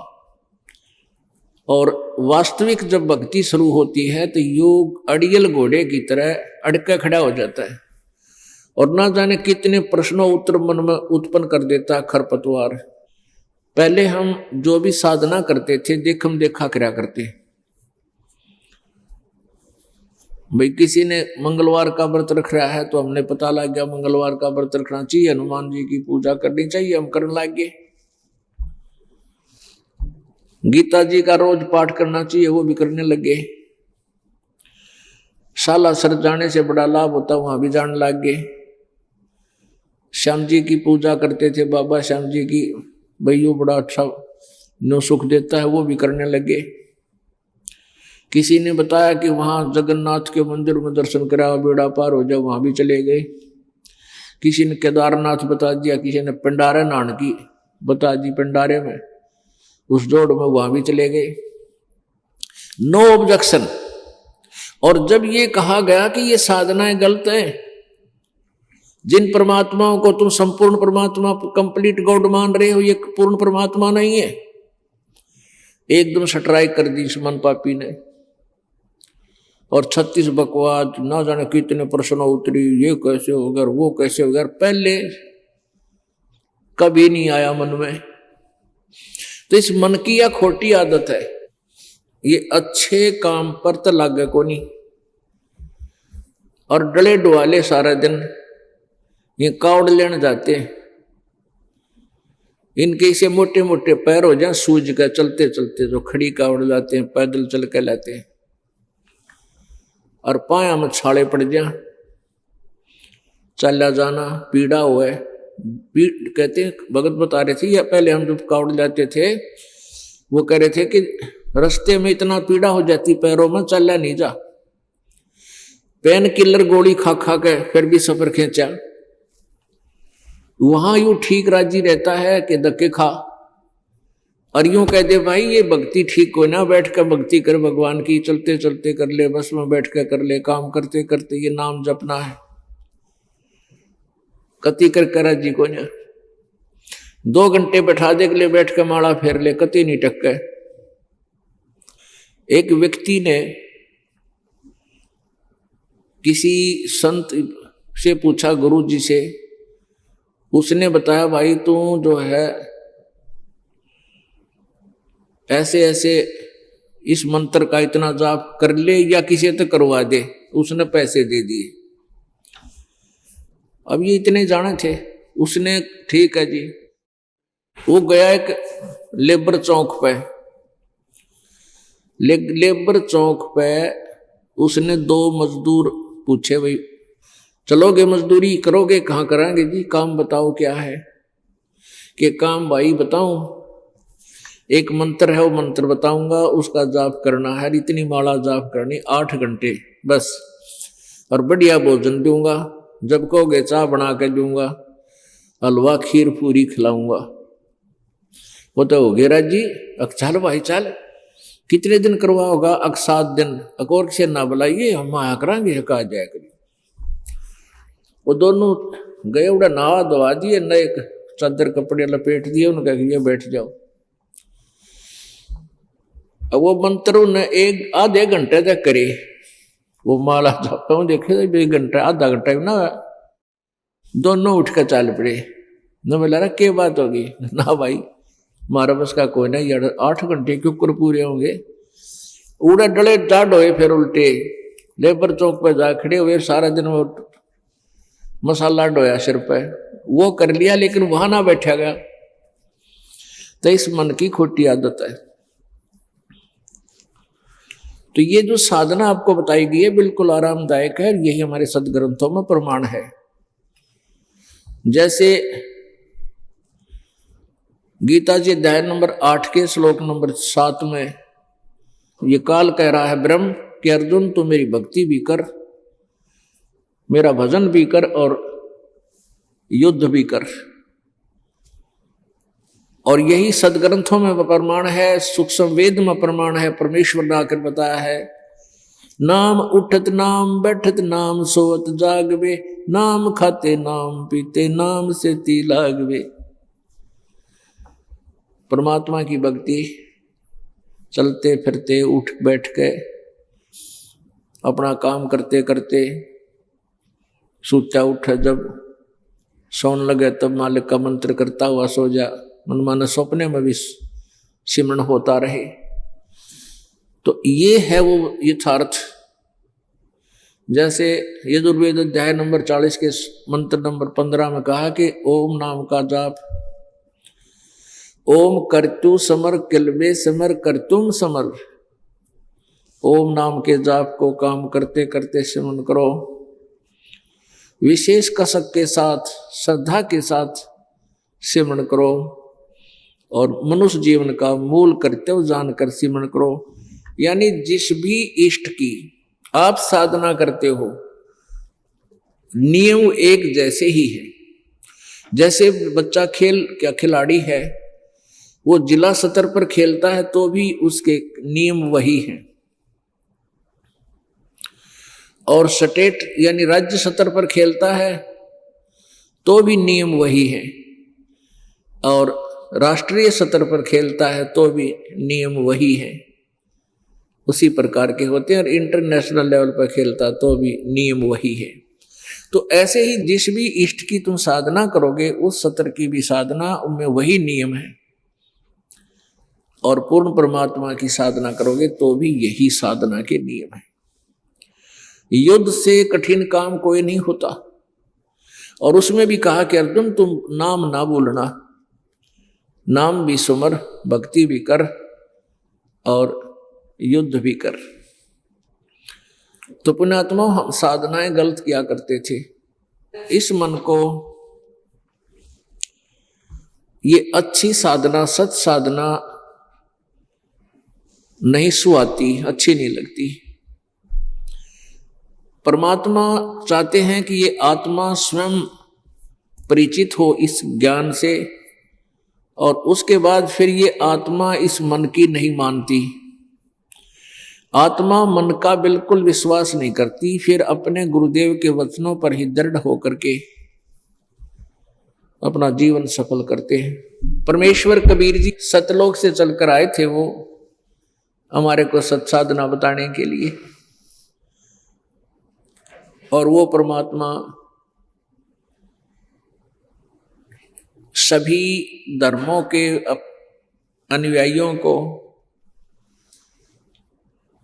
और वास्तविक जब भक्ति शुरू होती है तो योग अड़ियल घोड़े की तरह अड़के खड़ा हो जाता है और ना जाने कितने प्रश्नों उत्तर मन में उत्पन्न कर देता है खरपतवार। पहले हम जो भी साधना करते थे देखम देखा करा करते, भाई किसी ने मंगलवार का व्रत रख रहा है तो हमने पता लग गया मंगलवार का व्रत रखना चाहिए, हनुमान जी की पूजा करनी चाहिए, हम करने लग गए। गीता जी का रोज पाठ करना चाहिए, वो भी करने लगे। सालासर जाने से बड़ा लाभ होता, वहां भी जाने लग गए। श्याम जी की पूजा करते थे, बाबा श्याम जी की, भाई वो बड़ा अच्छा नो सुख देता है, वो भी करने लगे। किसी ने बताया कि वहां जगन्नाथ के मंदिर में दर्शन करा, बेड़ा पार हो जाओ, वहां भी चले गए। किसी ने केदारनाथ बता दिया, किसी ने पिंडारे नान की बता दी, पिंडारे में उस जोड़ में वहां भी चले गए। No objection. और जब ये कहा गया कि ये साधनाएं गलत है, जिन परमात्माओं को तुम संपूर्ण परमात्मा कंप्लीट गॉड मान रहे हो, ये पूर्ण परमात्मा नहीं है, एकदम स्ट्राइक कर दी इस मन पापी ने। और 36 बकवाद, ना जाने कितने प्रश्न उतरी, ये कैसे हो गया, वो कैसे हो गया, पहले कभी नहीं आया मन में। तो इस मन की यह खोटी आदत है, ये अच्छे काम पर तो लागे को नहीं, और डले डुआले सारा दिन ये कावड़ लेने जाते हैं। इनके इसे मोटे मोटे पैर हो जाए सूज का, चलते चलते जो खड़ी कावड़ लाते हैं, पैदल चल के लाते हैं, और पाया में छाले पड़ जा, चला जाना पीड़ा हुआ। कहते हैं, भगत बता रहे थे, या पहले हम जब कावड़ लाते थे वो कह रहे थे कि रास्ते में इतना पीड़ा हो जाती पैरों में, चला नहीं जा। पेन किलर गोली खा खा के फिर भी सफर खींचा। वहां यूं ठीक राजी रहता है कि धक्के खा, और यूं कह दे भाई ये भक्ति ठीक हो ना, बैठ कर भक्ति कर भगवान की, चलते चलते कर ले, बस में बैठ कर कर ले, काम करते करते ये नाम जपना है, कति कर करा जी को ना। 2 घंटे बैठा दे के लिए बैठ कर माला फेर ले, कति नहीं टक्के। एक व्यक्ति ने किसी संत से पूछा, गुरु जी से, उसने बताया भाई तू जो है ऐसे ऐसे इस मंत्र का इतना जाप कर ले या किसी तो करवा दे। उसने पैसे दे दिए। अब ये इतने जाने थे, उसने ठीक है जी वो गया एक लेबर चौक पे। लेबर चौक पे उसने दो मजदूर पूछे, भाई चलोगे मजदूरी करोगे? कहाँ करांगे जी, काम बताओ क्या है? कि काम भाई बताऊं, एक मंत्र है वो मंत्र बताऊंगा, उसका जाप करना है, इतनी माला जाप करनी 8 घंटे बस, और बढ़िया भोजन दूंगा, जब कहोगे चाय बना के दूंगा, हलवा खीर पूरी खिलाऊंगा। वो तो हो गया राजी। चल भाई चल, कितने दिन करवाओगा? 7 दिन। अकोर से ना बुलाइए, हम आया करांगे, कहा जाए करिए। वो दोनों गए, उड़ा नहा धवा दिए, नए चादर कपड़े लपेट दिए, उनका ये बैठ जाओ। अब वो मंत्र ने 1-आधे घंटे तक करे, वो माला जापा देखे 1 घंटा आधा घंटा ना, दोनों उठ कर चाल पड़े। न बोला क्या बात होगी? ना भाई मारा बस का कोई ना यार, 8 घंटे क्यों कर पूरे होंगे? उड़े डले डाढ़ हुए, फिर उल्टे लेबर चौक पे जा खड़े हुए, सारा दिन वो मसाला डोया सिर पे, वो कर लिया, लेकिन वहां ना बैठा गया। तो इस मन की खोटी आदत है। तो ये जो साधना आपको बताई गई है बिल्कुल आरामदायक है, यही हमारे सदग्रंथों में प्रमाण है। जैसे गीता जी अध्याय नंबर 8 के श्लोक नंबर 7 में ये काल कह रहा है ब्रह्म कि अर्जुन तू मेरी भक्ति भी कर, मेरा भजन भी कर और युद्ध भी कर। और यही सदग्रंथों में प्रमाण है, सूक्ष्म वेद में प्रमाण है। परमेश्वर ने आकर बताया है, नाम उठत नाम बैठत नाम सोवत जागवे, नाम खाते नाम पीते नाम से ती लागवे। परमात्मा की भक्ति चलते फिरते उठ बैठ के अपना काम करते करते, सोचा उठे जब सोन लगे तब मालिक का मंत्र करता हुआ सो जा, मन माने सपने में भी सिमरण होता रहे। तो ये है वो यथार्थ। जैसे यजुर्वेद अध्याय नंबर 40 के मंत्र नंबर 15 में कहा कि ओम नाम का जाप, ओम करतु समर किलबे समर करतुम समर। ओम नाम के जाप को काम करते करते सिमरण करो, विशेष कसक के साथ श्रद्धा के साथ सिमरण करो, और मनुष्य जीवन का मूल कर्तव्य जानकर सिमरण करो। यानी जिस भी इष्ट की आप साधना करते हो, नियम एक जैसे ही है। जैसे बच्चा खेल क्या खिलाड़ी है, वो जिला स्तर पर खेलता है तो भी उसके नियम वही हैं, और स्टेट यानी राज्य स्तर पर खेलता है तो भी नियम वही है, और राष्ट्रीय स्तर पर खेलता है तो भी नियम वही है, उसी प्रकार के होते हैं। और इंटरनेशनल लेवल पर खेलता तो भी नियम वही है। तो ऐसे ही जिस भी इष्ट की तुम साधना करोगे, उस सत्र की भी साधना उनमें वही नियम है, और पूर्ण परमात्मा की साधना करोगे तो भी यही साधना के नियम है। युद्ध से कठिन काम कोई नहीं होता। और उसमें भी कहा कि अर्जुन तुम नाम ना भूलना, नाम भी सुमर, भक्ति भी कर और युद्ध भी कर। तो पुण्यात्मा हम साधनाएं गलत किया करते थे। इस मन को ये अच्छी साधना, सत साधना नहीं सुहाती, अच्छी नहीं लगती। परमात्मा चाहते हैं कि ये आत्मा स्वयं परिचित हो इस ज्ञान से, और उसके बाद फिर ये आत्मा इस मन की नहीं मानती। आत्मा मन का बिल्कुल विश्वास नहीं करती, फिर अपने गुरुदेव के वचनों पर ही दृढ़ होकर के अपना जीवन सफल करते हैं। परमेश्वर कबीर जी सतलोक से चलकर आए थे, वो हमारे को सत्साधना बताने के लिए, और वो परमात्मा सभी धर्मों के अनुयायियों को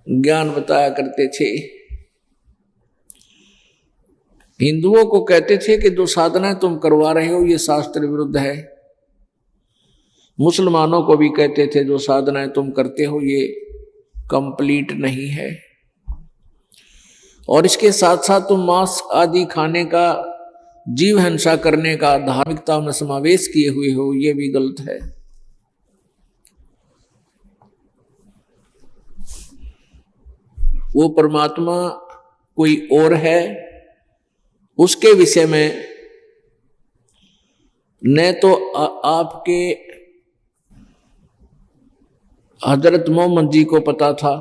ज्ञान बताया करते थे। हिंदुओं को कहते थे कि जो साधना तुम करवा रहे हो ये शास्त्र विरुद्ध है, मुसलमानों को भी कहते थे जो साधनाएं तुम करते हो ये कंप्लीट नहीं है, और इसके साथ साथ तुम मांस आदि खाने का, जीव हिंसा करने का धार्मिकता में समावेश किए हुए हो, ये भी गलत है। वो परमात्मा कोई और है, उसके विषय में न तो आपके हजरत मोहम्मद जी को पता था।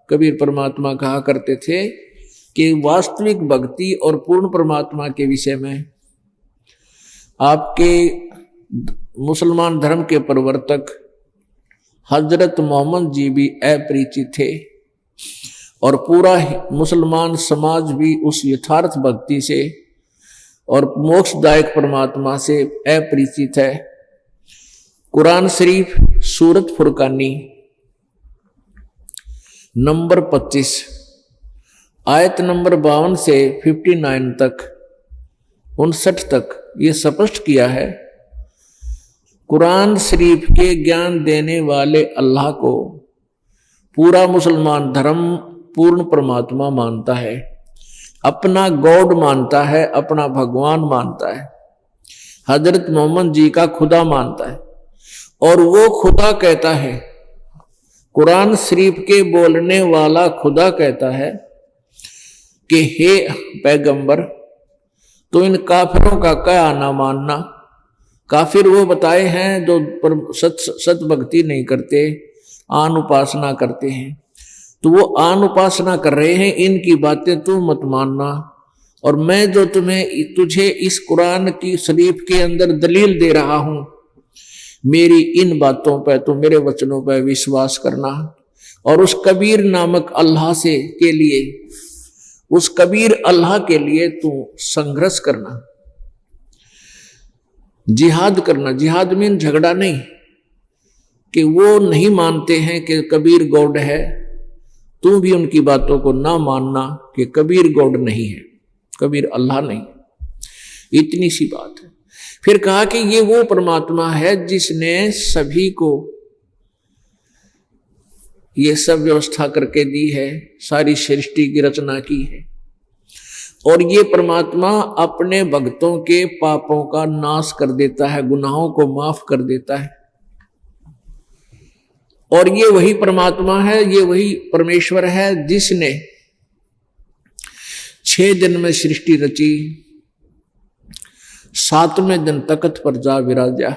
कबीर परमात्मा कहा करते थे कि वास्तविक भक्ति और पूर्ण परमात्मा के विषय में आपके मुसलमान धर्म के प्रवर्तक हजरत मोहम्मद जी भी अपरिचित थे, और पूरा मुसलमान समाज भी उस यथार्थ भक्ति से और मोक्षदायक परमात्मा से अपरिचित है। कुरान शरीफ सूरत फुरकानी नंबर 25 आयत नंबर 52 से 59 तक 59 तक ये स्पष्ट किया है। कुरान शरीफ के ज्ञान देने वाले अल्लाह को पूरा मुसलमान धर्म पूर्ण परमात्मा मानता है, अपना गॉड मानता है, अपना भगवान मानता है, हजरत मोहम्मद जी का खुदा मानता है। और वो खुदा कहता है, कुरान शरीफ के बोलने वाला खुदा कहता है कि हे पैगंबर, तो इन काफिरों का क्या ना मानना। काफिर वो बताए हैं जो सत भक्ति नहीं करते, आन उपासना करते हैं, तो वो आन उपासना कर रहे हैं, इनकी बातें तू मत मानना। और मैं जो तुझे इस कुरान की शरीफ के अंदर दलील दे रहा हूं, मेरी इन बातों पर, तू मेरे वचनों पर विश्वास करना, और उस कबीर नामक अल्लाह से के लिए, उस कबीर अल्लाह के लिए तू संघर्ष करना, जिहाद करना। जिहाद मीन झगड़ा नहीं, कि वो नहीं मानते हैं कि कबीर गॉड है, तू भी उनकी बातों को ना मानना कि कबीर गॉड नहीं है, कबीर अल्लाह नहीं। इतनी सी बात है। फिर कहा कि ये वो परमात्मा है जिसने सभी को ये सब व्यवस्था करके दी है, सारी सृष्टि की रचना की है, और ये परमात्मा अपने भक्तों के पापों का नाश कर देता है, गुनाहों को माफ कर देता है। और ये वही परमात्मा है, ये वही परमेश्वर है जिसने 6 दिन में सृष्टि रची, 7वें दिन तख्त पर जा विराजा।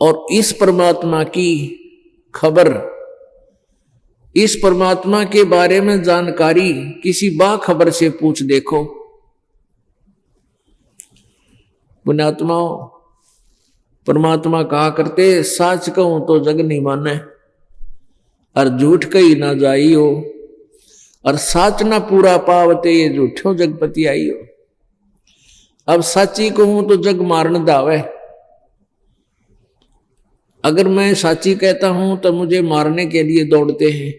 और इस परमात्मा की खबर, इस परमात्मा के बारे में जानकारी किसी बाखबर से पूछ देखो। पुण्यात्माओं, परमात्मा कहा करते, सच कहूं तो जग नहीं माने, और झूठ कही ना जाई हो, और सच ना पूरा पावते ये झूठो जगपति आई हो। अब सच्ची कहूं तो जग मारन दावे, अगर मैं सच्ची कहता हूं तो मुझे मारने के लिए दौड़ते हैं,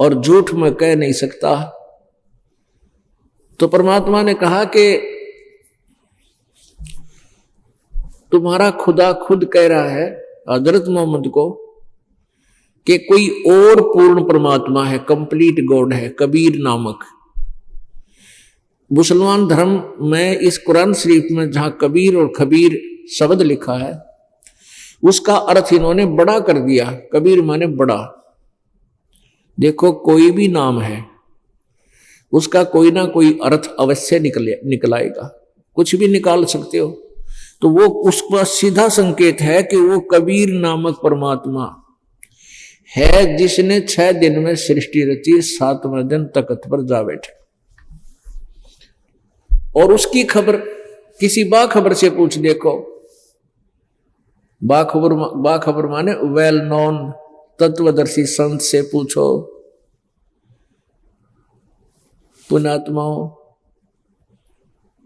और झूठ मैं कह नहीं सकता। तो परमात्मा ने कहा कि तुम्हारा खुदा खुद कह रहा है हजरत मोहम्मद को कि कोई और पूर्ण परमात्मा है, कंप्लीट गॉड है, कबीर नामक। मुसलमान धर्म में इस कुरान शरीफ में जहां कबीर और खबीर शब्द लिखा है, उसका अर्थ इन्होंने बड़ा कर दिया। कबीर माने बड़ा। देखो, कोई भी नाम है, उसका कोई ना कोई अर्थ अवश्य निकलाएगा, कुछ भी निकाल सकते हो। तो वो उसका सीधा संकेत है कि वो कबीर नामक परमात्मा है जिसने 6 दिन में सृष्टि रची, 7वें दिन तख्त पर जा बैठे। और उसकी खबर किसी बाखबर से पूछ देखो। बाखबर माने वेल नोन तत्वदर्शी संत से पूछो। पुण्यात्माओं,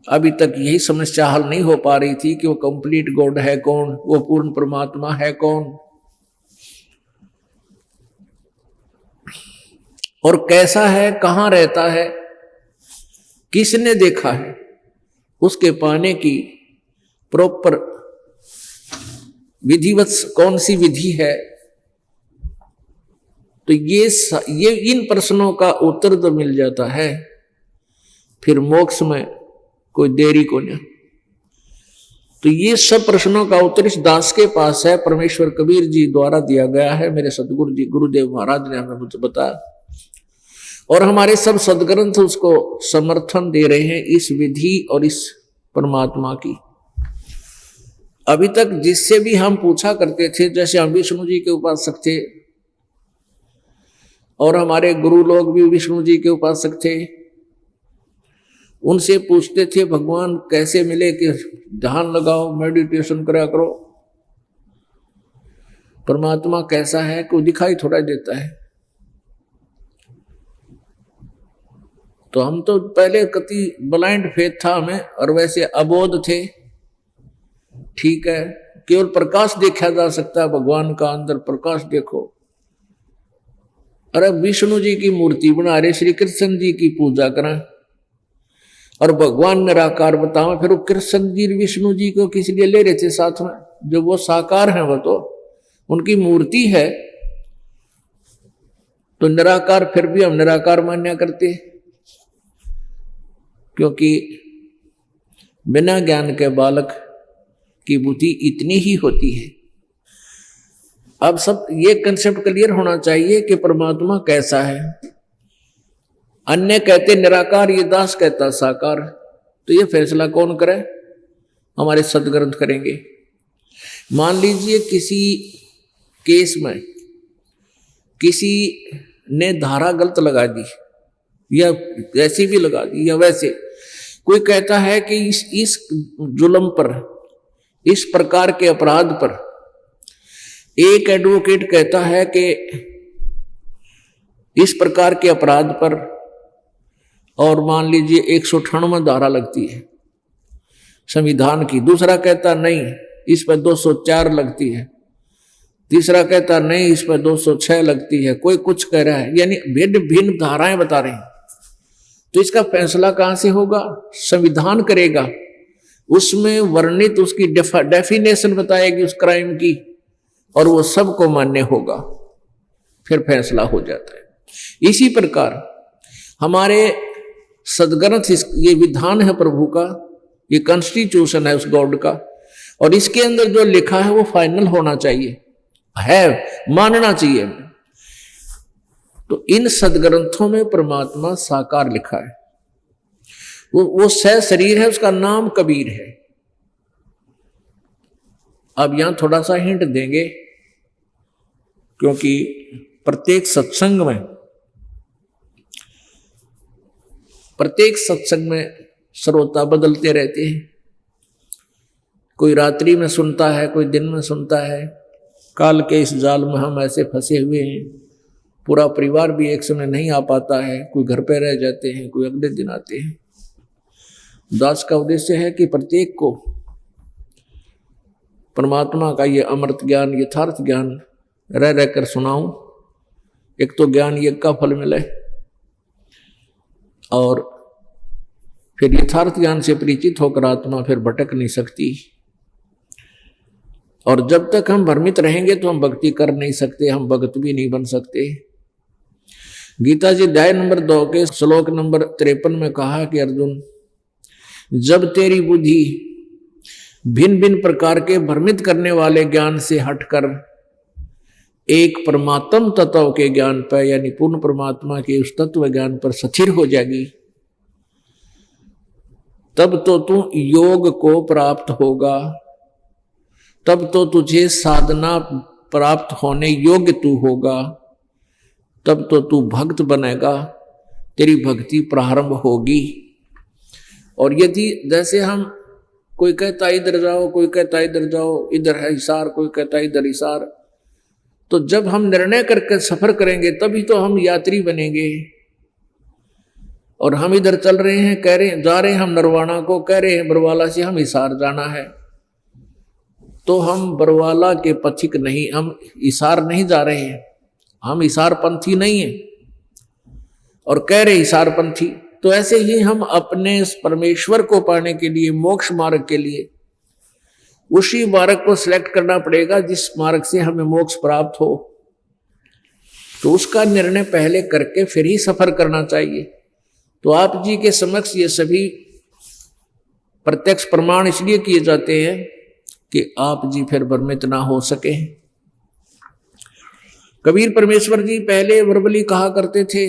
अभी तक यही समस्या हल नहीं हो पा रही थी कि वो कंप्लीट गॉड है कौन, वो पूर्ण परमात्मा है कौन, और कैसा है, कहां रहता है, किसने देखा है। उसके पाने की प्रॉपर विधिवत कौन सी विधि है? तो ये इन प्रश्नों का उत्तर तो मिल जाता है, फिर मोक्ष में कोई देरी को नहीं। तो ये सब प्रश्नों का उत्तर इस दास के पास है, परमेश्वर कबीर जी द्वारा दिया गया है। मेरे सदगुरु जी गुरुदेव महाराज ने हमें मुझे बताया, और हमारे सब सदग्रंथ उसको समर्थन दे रहे हैं, इस विधि और इस परमात्मा की। अभी तक जिससे भी हम पूछा करते थे, जैसे हम विष्णु जी के उपासक थे और हमारे गुरु लोग भी विष्णु जी के उपासक थे, उनसे पूछते थे भगवान कैसे मिले, कि ध्यान लगाओ, मेडिटेशन करा करो। परमात्मा कैसा है, कोई दिखाई थोड़ा देता है। तो हम तो पहले कति ब्लाइंड फेथ था हमें, और वैसे अबोध थे। ठीक है, केवल प्रकाश देखा जा सकता है भगवान का, अंदर प्रकाश देखो। अरे विष्णु जी की मूर्ति बना रहे, श्री कृष्ण जी की पूजा करें और भगवान निराकार बताओ, फिर वो कृष्ण जी विष्णु जी को किस लिए ले रहे थे साथ में? जो वो साकार हैं, वो तो उनकी मूर्ति है, तो निराकार फिर भी हम निराकार मान्या करते, क्योंकि बिना ज्ञान के बालक की बुद्धि इतनी ही होती है। अब सब ये कंसेप्ट क्लियर होना चाहिए कि परमात्मा कैसा है। अन्य कहते निराकार, ये दास कहता साकार। तो ये फैसला कौन करे? हमारे सदग्रंथ करेंगे। मान लीजिए किसी केस में किसी ने धारा गलत लगा दी, या ऐसी भी लगा दी, या वैसे कोई कहता है कि इस जुल्म पर, इस प्रकार के अपराध पर, एक एडवोकेट कहता है कि इस प्रकार के अपराध पर, और मान लीजिए 198 धारा लगती है संविधान की, दूसरा कहता नहीं इस पर 204 लगती है, तीसरा कहता नहीं इस पर 206 लगती है, कोई कुछ कह रहा है, यानी भिन्न भिन्न धाराएं बता रहे हैं। तो इसका फैसला कहां से होगा? संविधान करेगा, उसमें वर्णित उसकी डेफिनेशन बताएगी उस क्राइम की, और वो सबको मान्य होगा, फिर फैसला हो जाता है। इसी प्रकार हमारे सदग्रंथ, ये विधान है प्रभु का, ये कॉन्स्टिट्यूशन है उस गॉड का, और इसके अंदर जो लिखा है वो फाइनल होना चाहिए, है मानना चाहिए। तो इन सदग्रंथों में परमात्मा साकार लिखा है, वो सह शरीर है, उसका नाम कबीर है। अब यहां थोड़ा सा हिंट देंगे, क्योंकि प्रत्येक सत्संग में श्रोता बदलते रहते हैं। कोई रात्रि में सुनता है, कोई दिन में सुनता है। काल के इस जाल में हम ऐसे फंसे हुए हैं, पूरा परिवार भी एक समय नहीं आ पाता है, कोई घर पे रह जाते हैं, कोई अगले दिन आते हैं। दास का उद्देश्य है कि प्रत्येक को परमात्मा का ये अमृत ज्ञान, यथार्थ ज्ञान रह रहकर सुनाऊं। एक तो ज्ञान यज्ञ का फल मिले, और फिर यथार्थ ज्ञान से परिचित होकर आत्मा फिर भटक नहीं सकती। और जब तक हम भ्रमित रहेंगे तो हम भक्ति कर नहीं सकते, हम भक्त भी नहीं बन सकते। गीता जी अध्याय नंबर 2 के श्लोक नंबर 53 में कहा कि अर्जुन, जब तेरी बुद्धि भिन्न भिन्न प्रकार के भ्रमित करने वाले ज्ञान से हटकर एक परमात्म तत्व के ज्ञान पर, यानी पूर्ण परमात्मा के उस तत्व ज्ञान पर स्थिर हो जाएगी, तब तो तू योग को प्राप्त होगा, तब तो तुझे साधना प्राप्त होने योग्य तू होगा, तब तो तू भक्त बनेगा, तेरी भक्ति प्रारंभ होगी। और यदि जैसे हम, कोई कहता इधर जाओ, कोई कहता इधर जाओ, इधर है हिसार, कोई कहता इधर हिसार, तो जब हम निर्णय करके सफर करेंगे तभी तो हम यात्री बनेंगे। और हम इधर चल रहे हैं, कह रहे हैं जा रहे हैं हम नरवाना को, कह रहे हैं बरवाला से हम हिसार जाना है, तो हम बरवाला के पथिक नहीं, हम हिसार नहीं जा रहे हैं, हम हिसार पंथी नहीं है, और कह रहे हिसार पंथी। तो ऐसे ही हम अपने परमेश्वर को पाने के लिए, मोक्ष मार्ग के लिए उसी मार्ग को सिलेक्ट करना पड़ेगा जिस मार्ग से हमें मोक्ष प्राप्त हो। तो उसका निर्णय पहले करके फिर ही सफर करना चाहिए। तो आप जी के समक्ष ये सभी प्रत्यक्ष प्रमाण इसलिए किए जाते हैं कि आप जी फिर भ्रमित ना हो सके। कबीर परमेश्वर जी पहले वर्बली कहा करते थे,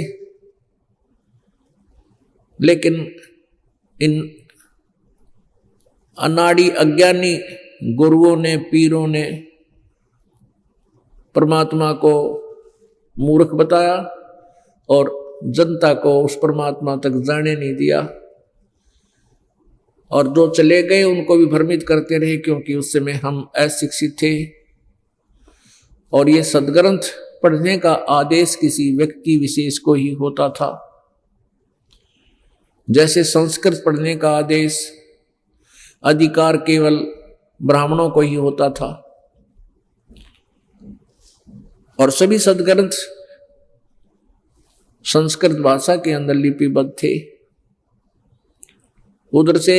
लेकिन इन अनाड़ी अज्ञानी गुरुओं ने, पीरों ने परमात्मा को मूर्ख बताया और जनता को उस परमात्मा तक जाने नहीं दिया, और जो चले गए उनको भी भ्रमित करते रहे, क्योंकि उस समय हम अशिक्षित थे। और ये सदग्रंथ पढ़ने का आदेश किसी व्यक्ति विशेष को ही होता था, जैसे संस्कृत पढ़ने का आदेश अधिकार केवल ब्राह्मणों को ही होता था। और सभी सदग्रंथ संस्कृत भाषा के अंदर लिपिबद्ध थे। उधर से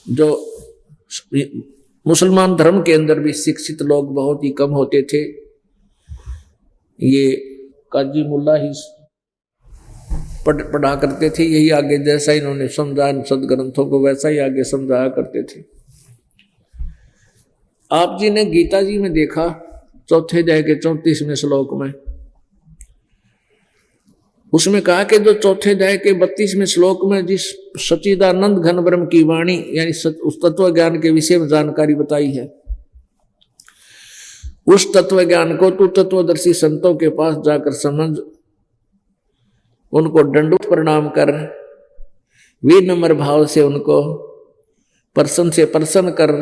जो मुसलमान धर्म के अंदर भी शिक्षित लोग बहुत ही कम होते थे। ये काजी मुल्ला ही पढ़ा करते थे, यही आगे जैसा इन्होंने समझाया सदग्रंथों को वैसा ही आगे समझाया करते थे। आप जी ने गीता जी में देखा चौथे अध्याय के 34वें श्लोक में, उसमें कहा कि जो चौथे अध्याय के 32वें श्लोक में जिस सच्चिदानंद घन ब्रह्म की वाणी यानी उस तत्व ज्ञान के विषय में जानकारी बताई है, उस तत्व ज्ञान को तू तत्वदर्शी संतों के पास जाकर समझ, उनको दंडवत प्रणाम कर, विनम्र भाव से उनको प्रसन्न से प्रसन्न कर,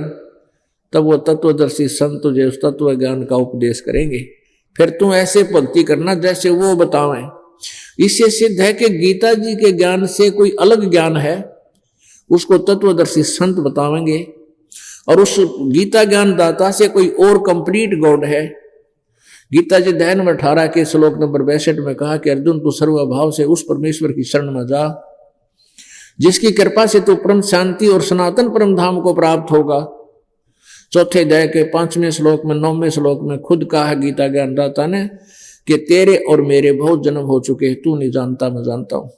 तब वो तत्वदर्शी संत तुझे उस तत्व ज्ञान का उपदेश करेंगे। फिर तू ऐसे भक्ति करना जैसे वो बतावें। इससे सिद्ध है कि गीता जी के ज्ञान से कोई अलग ज्ञान है, उसको तत्वदर्शी संत बतावेंगे, और उस गीता ज्ञान दाता से कोई और कंप्लीट गॉड है। गीता जी अध्याय नंबर 18 के श्लोक नंबर 62 में कहा कि अर्जुन तू सर्वभाव से उस परमेश्वर की शरण में जा, जिसकी कृपा से तू परम शांति और सनातन परम धाम को प्राप्त होगा। चौथे अध्याय के 5वें श्लोक में 9वें श्लोक में खुद कहा गीता ज्ञानदाता ने कि तेरे और मेरे बहुत जन्म हो चुके हैं, तू नहीं जानता मैं जानता हूं।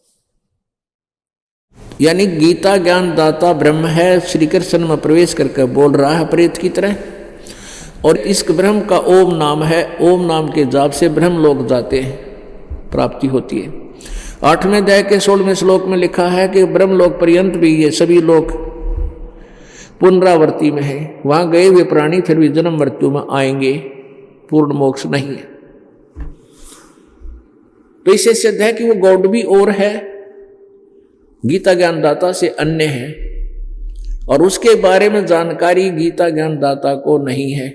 यानी गीता ज्ञानदाता ब्रह्म है, श्री कृष्ण में प्रवेश करके बोल रहा है प्रेत की तरह, और इस ब्रह्म का ओम नाम है। ओम नाम के जाप से ब्रह्म लोग जाते हैं, प्राप्ति होती है। 8वें अध्याय के 16वें श्लोक में लिखा है कि ब्रह्म लोक पर्यंत भी ये सभी लोग पुनरावर्ती में है, वहां गए हुए प्राणी फिर भी जन्म मृत्यु में आएंगे, पूर्ण मोक्ष नहीं है। तो इससे सिद्ध है कि वो गॉड भी और है, गीता ज्ञानदाता से अन्य है, और उसके बारे में जानकारी गीता ज्ञानदाता को नहीं है।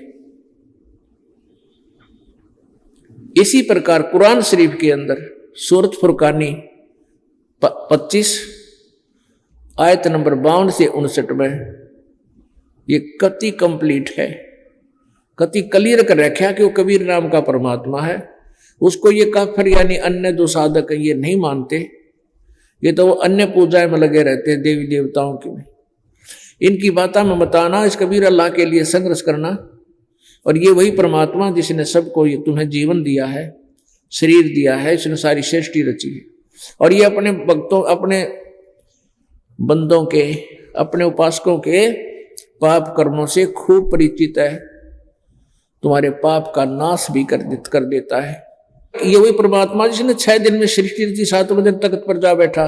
इसी प्रकार कुरान शरीफ के अंदर सूरत फुरकानी 25 आयत नंबर 52 से 59 में ये कति कंप्लीट है, कति क्लियर कर रखा कि वो कबीर नाम का परमात्मा है। उसको ये काफिर यानी अन्य जो साधक है ये नहीं मानते, ये तो वो अन्य पूजाएं में लगे रहते हैं, देवी देवताओं की में। इनकी बातें में बताना, इस कबीर अल्लाह के लिए संघर्ष करना, और ये वही परमात्मा जिसने सबको ये तुम्हें जीवन दिया है, शरीर दिया है, इसने सारी सृष्टि रची है, और ये अपने भक्तों, अपने बंदों के, अपने उपासकों के पाप कर्मों से खूब परिचित है, तुम्हारे पाप का नाश भी कर देता है। ये वही परमात्मा जिसने 6 दिन में सृष्टि रची, 7वें दिन तख्त पर जा बैठा,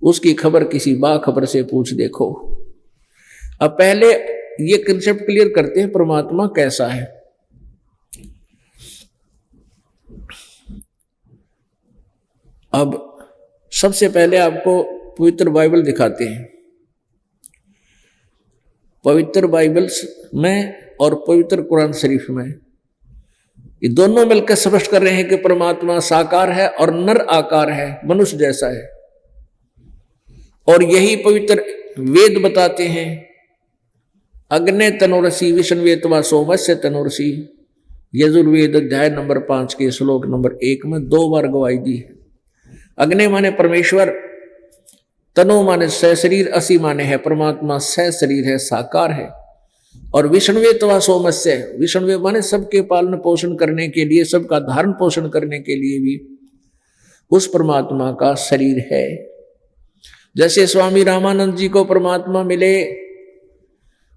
उसकी खबर किसी बाखबर से पूछ देखो। अब पहले ये कंसेप्ट क्लियर करते हैं परमात्मा कैसा है। अब सबसे पहले आपको पवित्र बाइबल दिखाते हैं। पवित्र बाइबल में और पवित्र कुरान शरीफ में ये दोनों मिलकर स्पष्ट कर रहे हैं कि परमात्मा साकार है और नर आकार है, मनुष्य जैसा है। और यही पवित्र वेद बताते हैं। अग्ने तनोरसी विष्णुवेतवा सोमस्य तनोरसी, यजुर्वेद अध्याय नंबर 5 के श्लोक नंबर 1 में 2 बार गवाही दी है। अग्नि माने परमेश्वर, तनु माने सशरीर, असि माने है परमात्मा, सशरीर है, साकार है। और विष्णुवे तवा सोमस्य, विष्णुवे माने सबके पालन पोषण करने के लिए, सबका धारण पोषण करने के लिए भी उस परमात्मा का शरीर है। जैसे स्वामी रामानंद जी को परमात्मा मिले,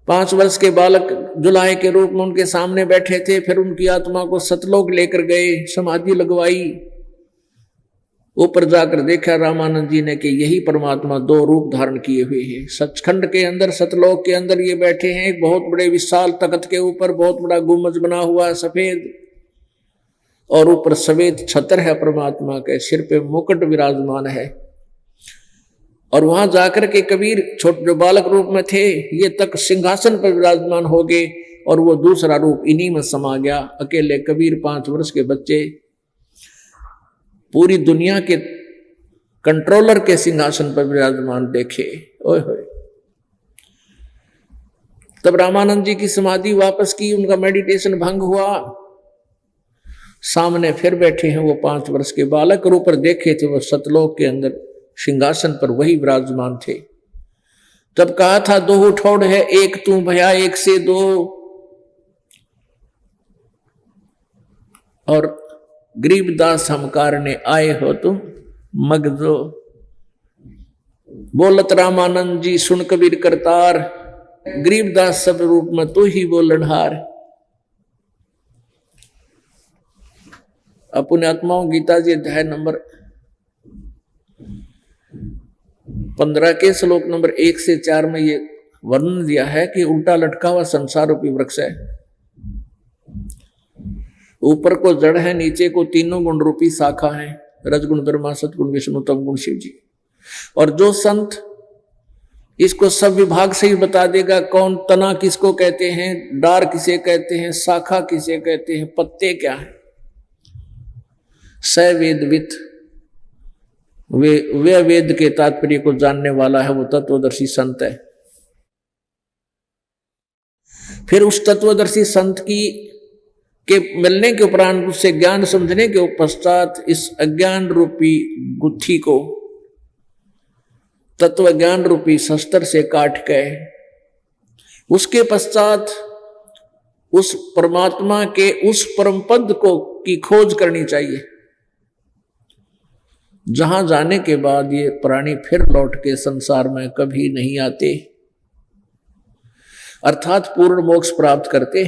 5 वर्ष के बालक जुलाहे के रूप में उनके सामने बैठे थे, फिर उनकी आत्मा को सतलोक लेकर गए, समाधि लगवाई, ऊपर जाकर देखा रामानंद जी ने कि यही परमात्मा 2 रूप धारण किए हुए हैं। सचखंड के अंदर, सतलोक के अंदर ये बैठे हैं, एक बहुत बड़े विशाल तख्त के ऊपर बहुत बड़ा गुम्बज बना हुआ है सफेद, और ऊपर सफेद छत्र है परमात्मा के, सिर पे मुकुट विराजमान है। और वहां जाकर के कबीर छोटे जो बालक रूप में थे, ये तक सिंहासन पर विराजमान हो गए, और वो दूसरा रूप इन्हीं में समा गया। अकेले कबीर 5 वर्ष के बच्चे पूरी दुनिया के कंट्रोलर के सिंहासन पर विराजमान देखे। ओए होए। तब रामानंद जी की समाधि वापस की, उनका मेडिटेशन भंग हुआ, सामने फिर बैठे हैं वो 5 वर्ष के बालक, और ऊपर देखे थे वो सतलोक के अंदर सिंहासन पर वही विराजमान थे। तब कहा था 2 ठोड़ है, एक तू भया, एक से 2। और गरीबदास हम कारणे आए हो तुम मगजो, बोलत रामानंद जी सुन कबीर करतार, गरीबदास सब रूप में तू ही बोलनहार। अपने आत्माओं गीता जी अध्याय नंबर 15 के श्लोक नंबर 1 से 4 में ये वर्णन दिया है कि उल्टा लटका हुआ संसार रूपी वृक्ष है, ऊपर को जड़ है, नीचे को 3 गुण रूपी शाखा है, रजगुण ब्रह्मा, सतगुण विष्णु, तम गुण शिव जी। और जो संत इसको सब विभाग से ही बता देगा, कौन तना किसको कहते हैं, डार किसे कहते हैं, शाखा किसे कहते हैं, पत्ते क्या है, सवेदवित, वे वेद के तात्पर्य को जानने वाला है, वो तत्वदर्शी संत है। फिर उस तत्वदर्शी संत की के मिलने के उपरांत, उससे ज्ञान समझने के पश्चात, इस अज्ञान रूपी गुत्थी को तत्व ज्ञान रूपी शस्त्र से काट के, उसके पश्चात उस परमात्मा के उस परम पद को की खोज करनी चाहिए, जहां जाने के बाद ये प्राणी फिर लौट के संसार में कभी नहीं आते, अर्थात पूर्ण मोक्ष प्राप्त करते।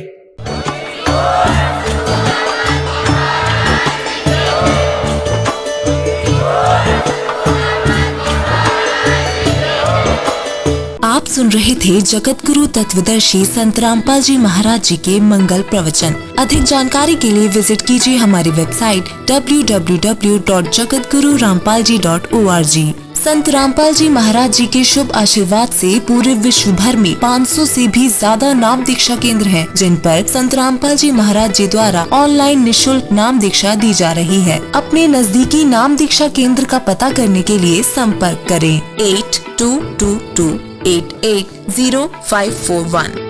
आप सुन रहे थे जगत गुरु तत्वदर्शी संत रामपाल जी महाराज जी के मंगल प्रवचन। अधिक जानकारी के लिए विजिट कीजिए हमारी वेबसाइट www.jagatgururampalji.org। संत रामपाल जी महाराज जी के शुभ आशीर्वाद से पूरे विश्व भर में 500 से भी ज्यादा नाम दीक्षा केंद्र हैं, जिन पर संत रामपाल जी महाराज जी द्वारा ऑनलाइन निःशुल्क नाम दीक्षा दी जा रही है। अपने नजदीकी नाम दीक्षा केंद्र का पता करने के लिए संपर्क करें 8222880541।